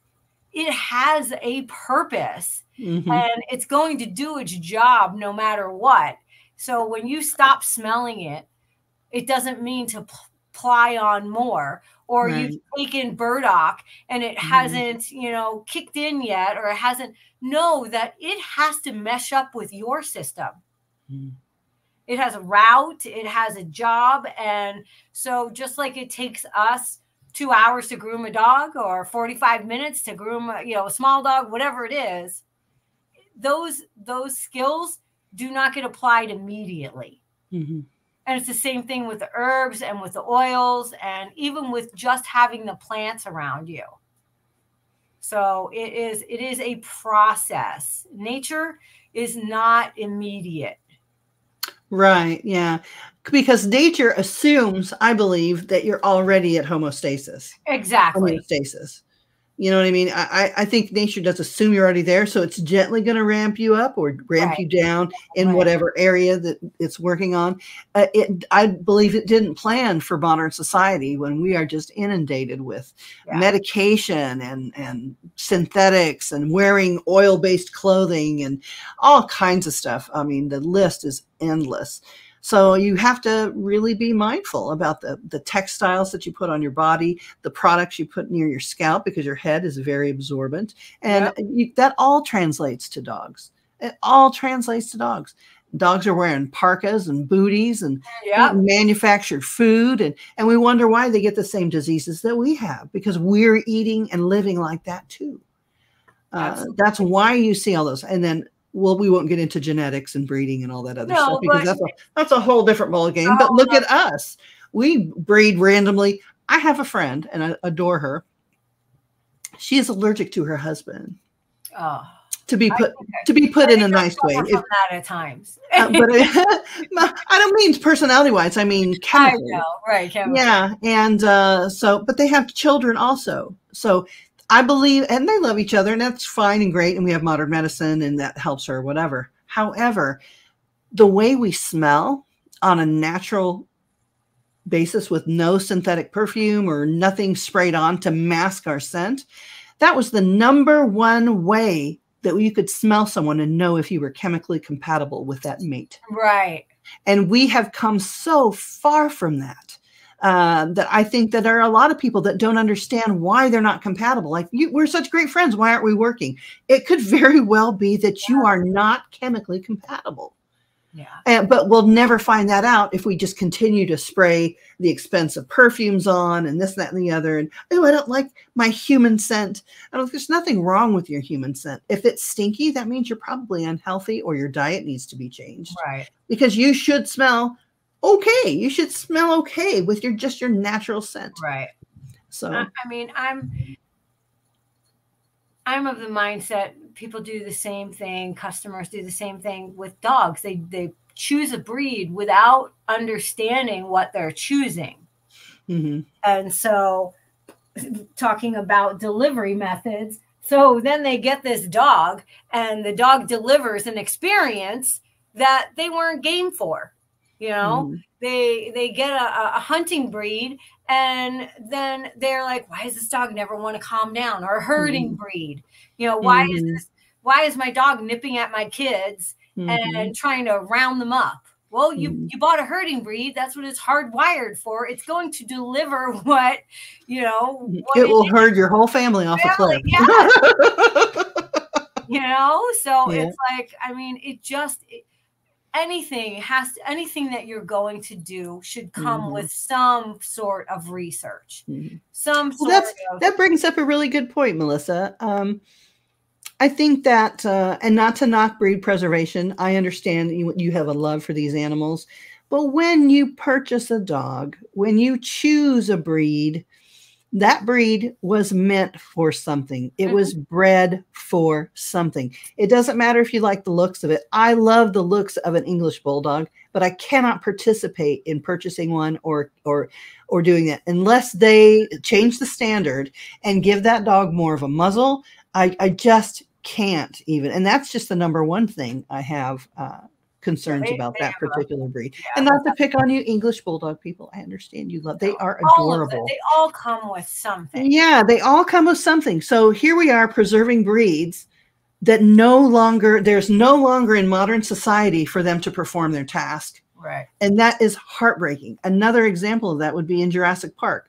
S2: It has a purpose and it's going to do its job no matter what. So when you stop smelling it, it doesn't mean to ply on more, or you've taken burdock and it hasn't, you know, kicked in yet, or it hasn't. Know that it has to mesh up with your system. It has a route, it has a job. And so just like it takes us 2 hours to groom a dog or 45 minutes to groom a small dog, whatever it is, those skills do not get applied immediately. And it's the same thing with the herbs and with the oils and even with just having the plants around you. So it is a process. Nature is not immediate.
S1: Right. Yeah. Because nature assumes, I believe, that you're already at homeostasis.
S2: Exactly.
S1: Homeostasis. You know what I mean? I think nature does assume you're already there. So it's gently going to ramp you up or ramp you down in whatever area that it's working on. I believe it didn't plan for modern society when we are just inundated with medication and synthetics and wearing oil-based clothing and all kinds of stuff. I mean, the list is endless. So you have to really be mindful about the textiles that you put on your body, the products you put near your scalp, because your head is very absorbent. And that all translates to dogs. It all translates to dogs. Dogs are wearing parkas and booties and eating manufactured food. And we wonder why they get the same diseases that we have, because we're eating and living like that too. That's why you see all those. And then, well, we won't get into genetics and breeding and all that other stuff, because that's a whole different ball game. But look at us. We breed randomly. I have a friend and I adore her. She is allergic to her husband. To be put in a nice way.
S2: From that at times.
S1: But I don't mean personality wise. I mean chemically.
S2: I know, right? Chemically.
S1: Yeah. And but they have children also. So I believe, and they love each other, and that's fine and great. And we have modern medicine and that helps her, whatever. However, the way we smell on a natural basis with no synthetic perfume or nothing sprayed on to mask our scent, that was the number one way that you could smell someone and know if you were chemically compatible with that mate.
S2: Right.
S1: And we have come so far from that. that I think that there are a lot of people that don't understand why they're not compatible. Like, we're such great friends. Why aren't we working? It could very well be that you are not chemically compatible.
S2: Yeah.
S1: But we'll never find that out if we just continue to spray the expensive perfumes on and this, that, and the other. And, oh, I don't like my human scent. There's nothing wrong with your human scent. If it's stinky, that means you're probably unhealthy or your diet needs to be changed.
S2: Right.
S1: Because you should smell okay. You should smell okay with just your natural scent.
S2: Right.
S1: So,
S2: I mean, I'm of the mindset people do the same thing. Customers do the same thing with dogs. They choose a breed without understanding what they're choosing.
S1: mm-hmm.
S2: And so, talking about delivery methods, so then they get this dog and the dog delivers an experience that they weren't game for. You know,
S1: Mm-hmm.
S2: they get a hunting breed and then they're like, why does this dog never want to calm down? Or a herding
S1: Mm-hmm.
S2: breed, you know, why is my dog nipping at my kids
S1: Mm-hmm.
S2: and trying to round them up? Well, you bought a herding breed. That's what it's hardwired for. It's going to deliver what, you know. What
S1: it will herd your whole family off a cliff.
S2: Yeah. You know, so it's like, I mean, anything that you're going to do should come with some sort of research.
S1: That brings up a really good point, Melissa. I think that, and not to knock breed preservation, I understand you have a love for these animals, but when you purchase a dog, when you choose a breed, that breed was meant for something. It was bred for something. It doesn't matter if you like the looks of it. I love the looks of an English bulldog, but I cannot participate in purchasing one or doing that unless they change the standard and give that dog more of a muzzle. I just can't even. And that's just the number one thing I have concerns about that particular breed. And not to pick on you English bulldog people. I understand you love, they are adorable.
S2: They all come with something.
S1: Yeah, they all come with something. So here we are preserving breeds that there's no longer in modern society for them to perform their task.
S2: Right.
S1: And that is heartbreaking. Another example of that would be in Jurassic Park.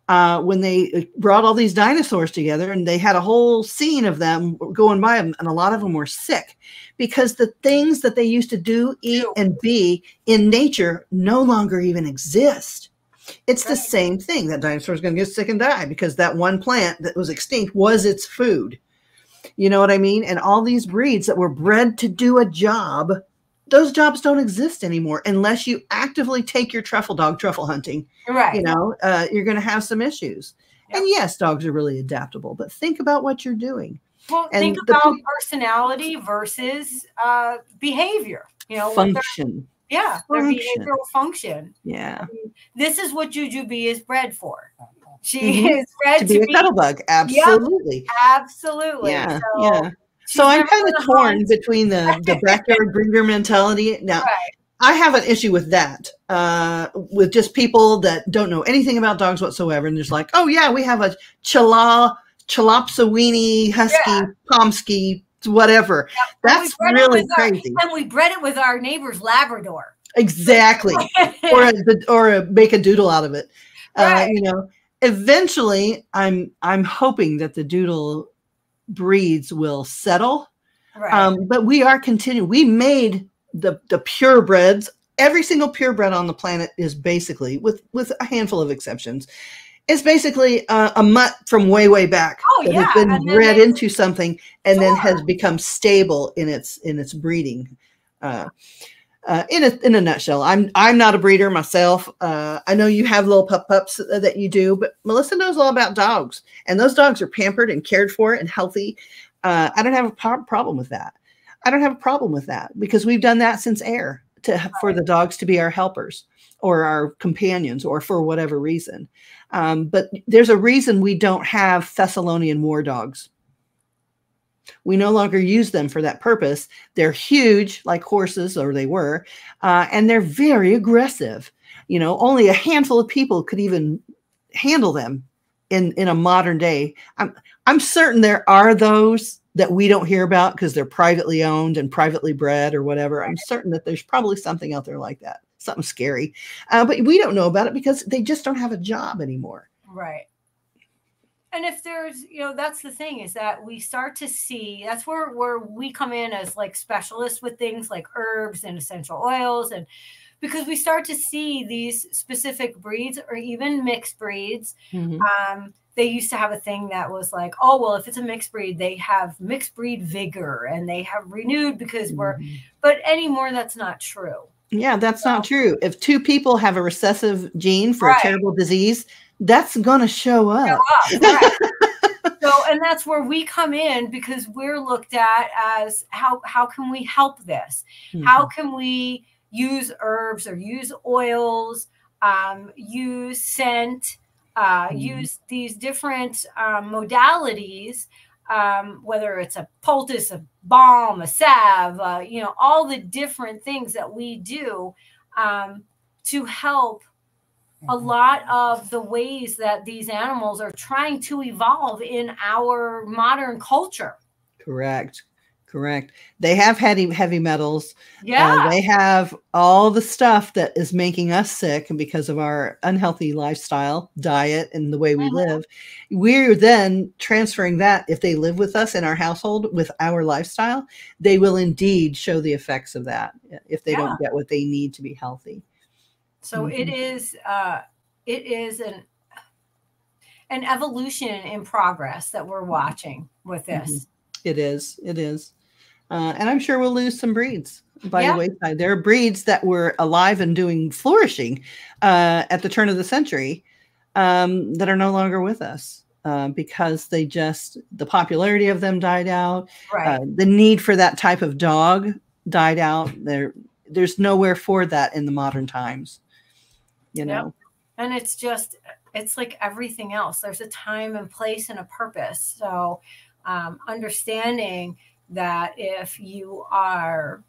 S1: When they brought all these dinosaurs together and they had a whole scene of them going by them, and a lot of them were sick because the things that they used to do, eat, and be in nature no longer even exist. It's the same thing. That dinosaur is going to get sick and die because that one plant that was extinct was its food. You know what I mean? And all these breeds that were bred to do a job, those jobs don't exist anymore unless you actively take your truffle dog truffle hunting.
S2: Right.
S1: You know, you're going to have some issues. Yep. And yes, dogs are really adaptable, but think about what you're doing.
S2: Well,
S1: and
S2: think about personality versus behavior. You know,
S1: function.
S2: Their behavioral function.
S1: Yeah.
S2: I mean, this is what Jujubee is bred for. She is bred
S1: to be a cuddle bug. Absolutely.
S2: Yep, absolutely.
S1: Yeah. So I'm kind of torn between the backyard breeder mentality. Now, I have an issue with that, with just people that don't know anything about dogs whatsoever. And there's like, oh, yeah, we have a Chalopsawini Husky, Pomsky, whatever. Yep. That's really crazy.
S2: And we bred it with our neighbor's Labrador.
S1: Exactly. or make a doodle out of it. You know, eventually I'm hoping that the doodle breeds will settle. But we are continuing. We made the purebreds. Every single purebred on the planet is basically, with a handful of exceptions, is basically a mutt from way back that has been bred into something and then has become stable in its breeding. In a nutshell, I'm not a breeder myself. I know you have little pups that you do, but Melissa knows all about dogs, and those dogs are pampered and cared for and healthy. I don't have a problem with that. I don't have a problem with that because we've done that since air for the dogs to be our helpers or our companions or for whatever reason. But there's a reason we don't have Thessalonian war dogs. We no longer use them for that purpose. They're huge like horses, or they were, and they're very aggressive. You know, only a handful of people could even handle them in a modern day. I'm certain there are those that we don't hear about because they're privately owned and privately bred or whatever. I'm certain that there's probably something out there like that. something scary. But we don't know about it because they just don't have a job anymore.
S2: Right. And if there's, that's the thing, is that we start to see, that's where we come in as like specialists with things like herbs and essential oils. And because we start to see these specific breeds or even mixed breeds. They used to have a thing that was like, oh, well, if it's a mixed breed, they have mixed breed vigor and they have renewed because but anymore, that's not true.
S1: Yeah, that's not true. If two people have a recessive gene for a terrible disease, that's going to show up.
S2: Right. And that's where we come in, because we're looked at as how can we help this? How can we use herbs or use oils, use scent, use these different modalities, whether it's a poultice, a balm, a salve, all the different things that we do to help a lot of the ways that these animals are trying to evolve in our modern culture.
S1: Correct. They have heavy metals.
S2: Yeah.
S1: They have all the stuff that is making us sick, and because of our unhealthy lifestyle, diet, and the way we live, we're then transferring that. If they live with us in our household with our lifestyle, they will indeed show the effects of that if they don't get what they need to be healthy.
S2: So it is an evolution in progress that we're watching with this.
S1: It is. And I'm sure we'll lose some breeds by the wayside. There are breeds that were alive and flourishing at the turn of the century that are no longer with us because the popularity of them died out.
S2: Right.
S1: The need for that type of dog died out. There's nowhere for that in the modern times,
S2: And it's like everything else. There's a time and place and a purpose. So understanding that if you are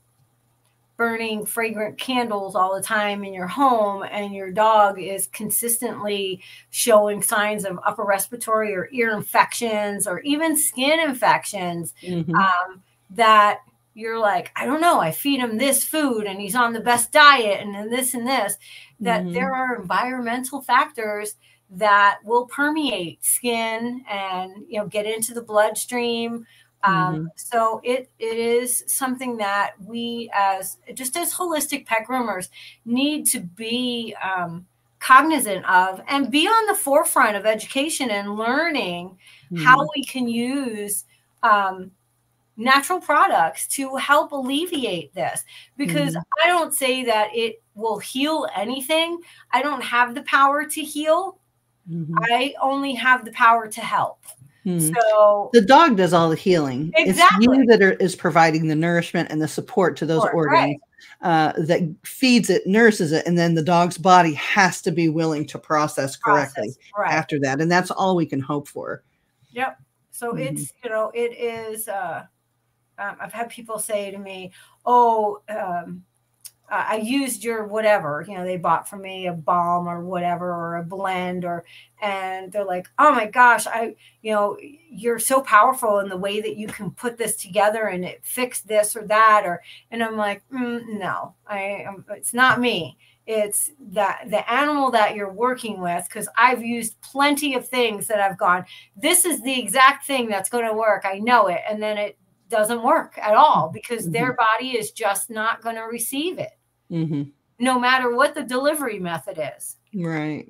S2: burning fragrant candles all the time in your home and your dog is consistently showing signs of upper respiratory or ear infections or even skin infections, that you're like, I don't know, I feed him this food and he's on the best diet and then this and this, that there are environmental factors that will permeate skin and, get into the bloodstream. So it is something that we as holistic pet groomers need to be cognizant of and be on the forefront of education and learning how we can use natural products to help alleviate this, because I don't say that it will heal anything. I don't have the power to heal. I only have the power to help. So
S1: the dog does all the healing.
S2: Exactly.
S1: It's you that is providing the nourishment and the support to those organs that feeds it, nourishes it, and then the dog's body has to be willing to process correctly after that. And that's all we can hope for.
S2: Yep. So it's, it is, I've had people say to me, I used your whatever, they bought from me a balm or whatever, or a blend, and they're like, oh my gosh, you're so powerful in the way that you can put this together and it fixed this or that, and I'm like, no, it's not me. It's the animal that you're working with, because I've used plenty of things that I've gone, this is the exact thing that's going to work. I know it. And then it doesn't work at all because their body is just not going to receive it. No matter what the delivery method is.
S1: Right.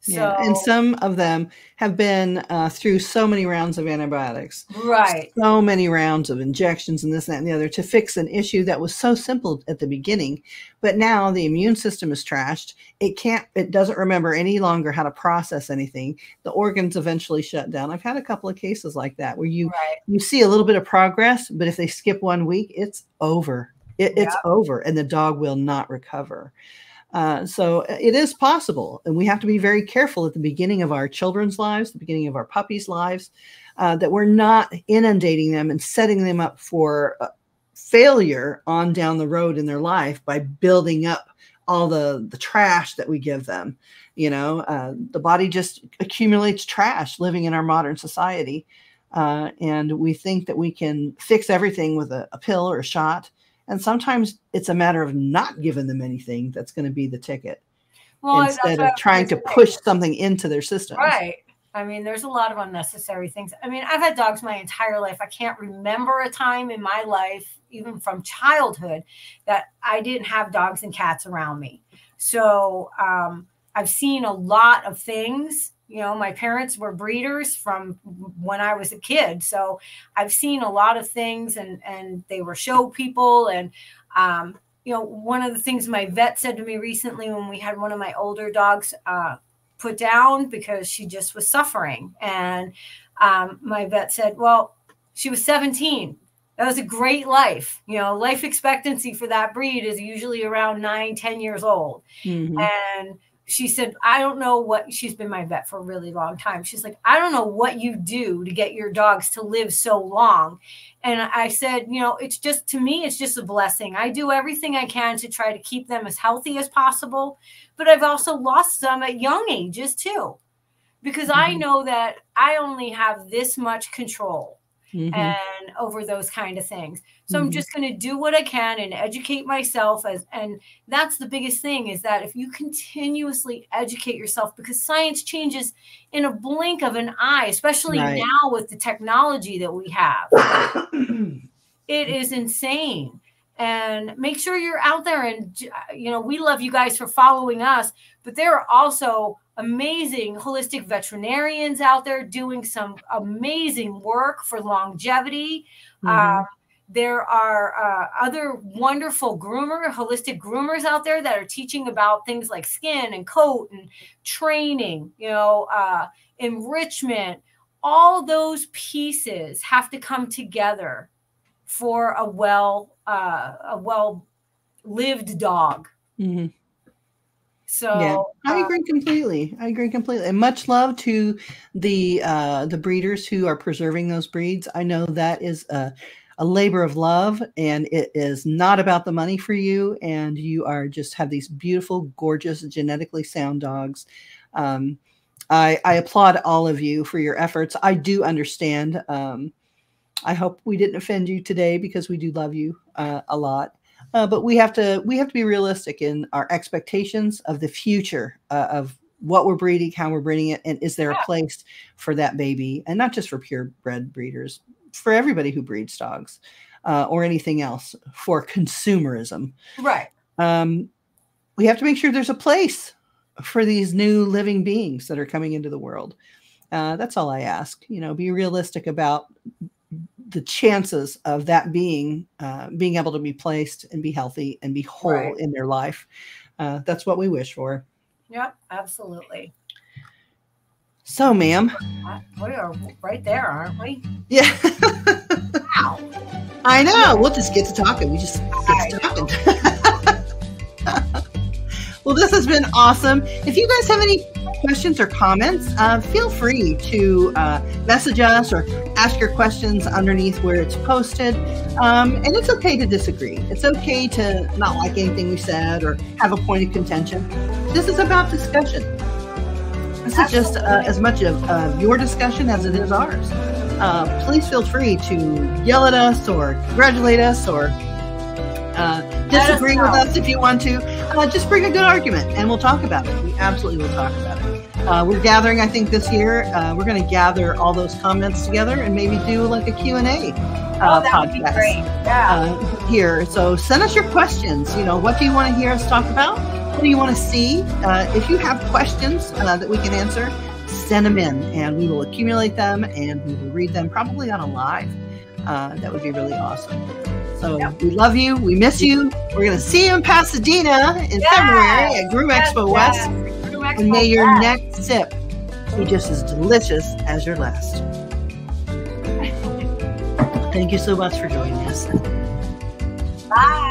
S2: So,
S1: and some of them have been through so many rounds of antibiotics.
S2: Right.
S1: So many rounds of injections and this, that, and the other to fix an issue that was so simple at the beginning. But now the immune system is trashed. It doesn't remember any longer how to process anything. The organs eventually shut down. I've had a couple of cases like that where you see a little bit of progress, but if they skip 1 week, it's over. It's over, and the dog will not recover. So it is possible, and we have to be very careful at the beginning of our children's lives, the beginning of our puppies' lives, that we're not inundating them and setting them up for failure on down the road in their life by building up all the trash that we give them. The body just accumulates trash living in our modern society, and we think that we can fix everything with a pill or a shot. And sometimes it's a matter of not giving them anything that's going to be the ticket,
S2: well,
S1: instead of trying to push something into their system.
S2: Right. I mean, there's a lot of unnecessary things. I mean, I've had dogs my entire life. I can't remember a time in my life, even from childhood, that I didn't have dogs and cats around me. So I've seen a lot of things. You know, my parents were breeders from when I was a kid. So I've seen a lot of things, and they were show people. And, you know, one of the things my vet said to me recently when we had one of my older dogs put down because she just was suffering. And my vet said, well, she was 17. That was a great life. You know, life expectancy for that breed is usually around 9-10 years old. Mm-hmm. And she said, I don't know what, she's been my vet for a really long time. She's like, I don't know what you do to get your dogs to live so long. And I said, you know, it's just, to me, it's just a blessing. I do everything I can to try to keep them as healthy as possible. But I've also lost some at young ages too, because I know that I only have this much control and over those kind of things. So I'm just going to do what I can and educate myself. And that's the biggest thing, is that if you continuously educate yourself, because science changes in a blink of an eye, especially now with the technology that we have, it is insane. And make sure you're out there. And, you know, we love you guys for following us, but there are also amazing holistic veterinarians out there doing some amazing work for longevity. There are other wonderful holistic groomers out there that are teaching about things like skin and coat and training, you know, enrichment. All those pieces have to come together for a well-lived dog. So
S1: yeah, I agree completely. And much love to the breeders who are preserving those breeds. I know that is a labor of love, and it is not about the money for you. And you are just have these beautiful, gorgeous, genetically sound dogs. I applaud all of you for your efforts. I do understand. I hope we didn't offend you today, because we do love you a lot. But we have to be realistic in our expectations of the future of what we're breeding, how we're breeding it, and is there a place for that baby, and not just for purebred breeders, for everybody who breeds dogs or anything else for consumerism.
S2: Right.
S1: We have to make sure there's a place for these new living beings that are coming into the world. That's all I ask. You know, be realistic about the chances of that being able to be placed and be healthy and be whole in their life. That's what we wish for.
S2: Yep, absolutely.
S1: So, ma'am,
S2: we are right there, aren't we?
S1: Yeah.
S2: Wow.
S1: I know. We'll just get to talking. We just get to talking. Well, this has been awesome. If you guys have any questions or comments, feel free to message us or ask your questions underneath where it's posted. And it's okay to disagree. It's okay to not like anything we said or have a point of contention. This is about discussion. This is just as much of your discussion as it is ours. Please feel free to yell at us or congratulate us or disagree with us if you want to. Just bring a good argument and we'll talk about it. We absolutely will talk about it. We're gathering, I think this year, we're going to gather all those comments together and maybe do like a Q&A
S2: that
S1: podcast
S2: would be great. Yeah.
S1: Here. So send us your questions. You know, what do you want to hear us talk about? What do you want to see? If you have questions that we can answer, send them in and we will accumulate them and we will read them probably on a live. That would be really awesome. So we love you. We miss you. We're going to see you in Pasadena in February at Groom Expo West. And may your next sip be just as delicious as your last. Thank you so much for joining us.
S2: Bye.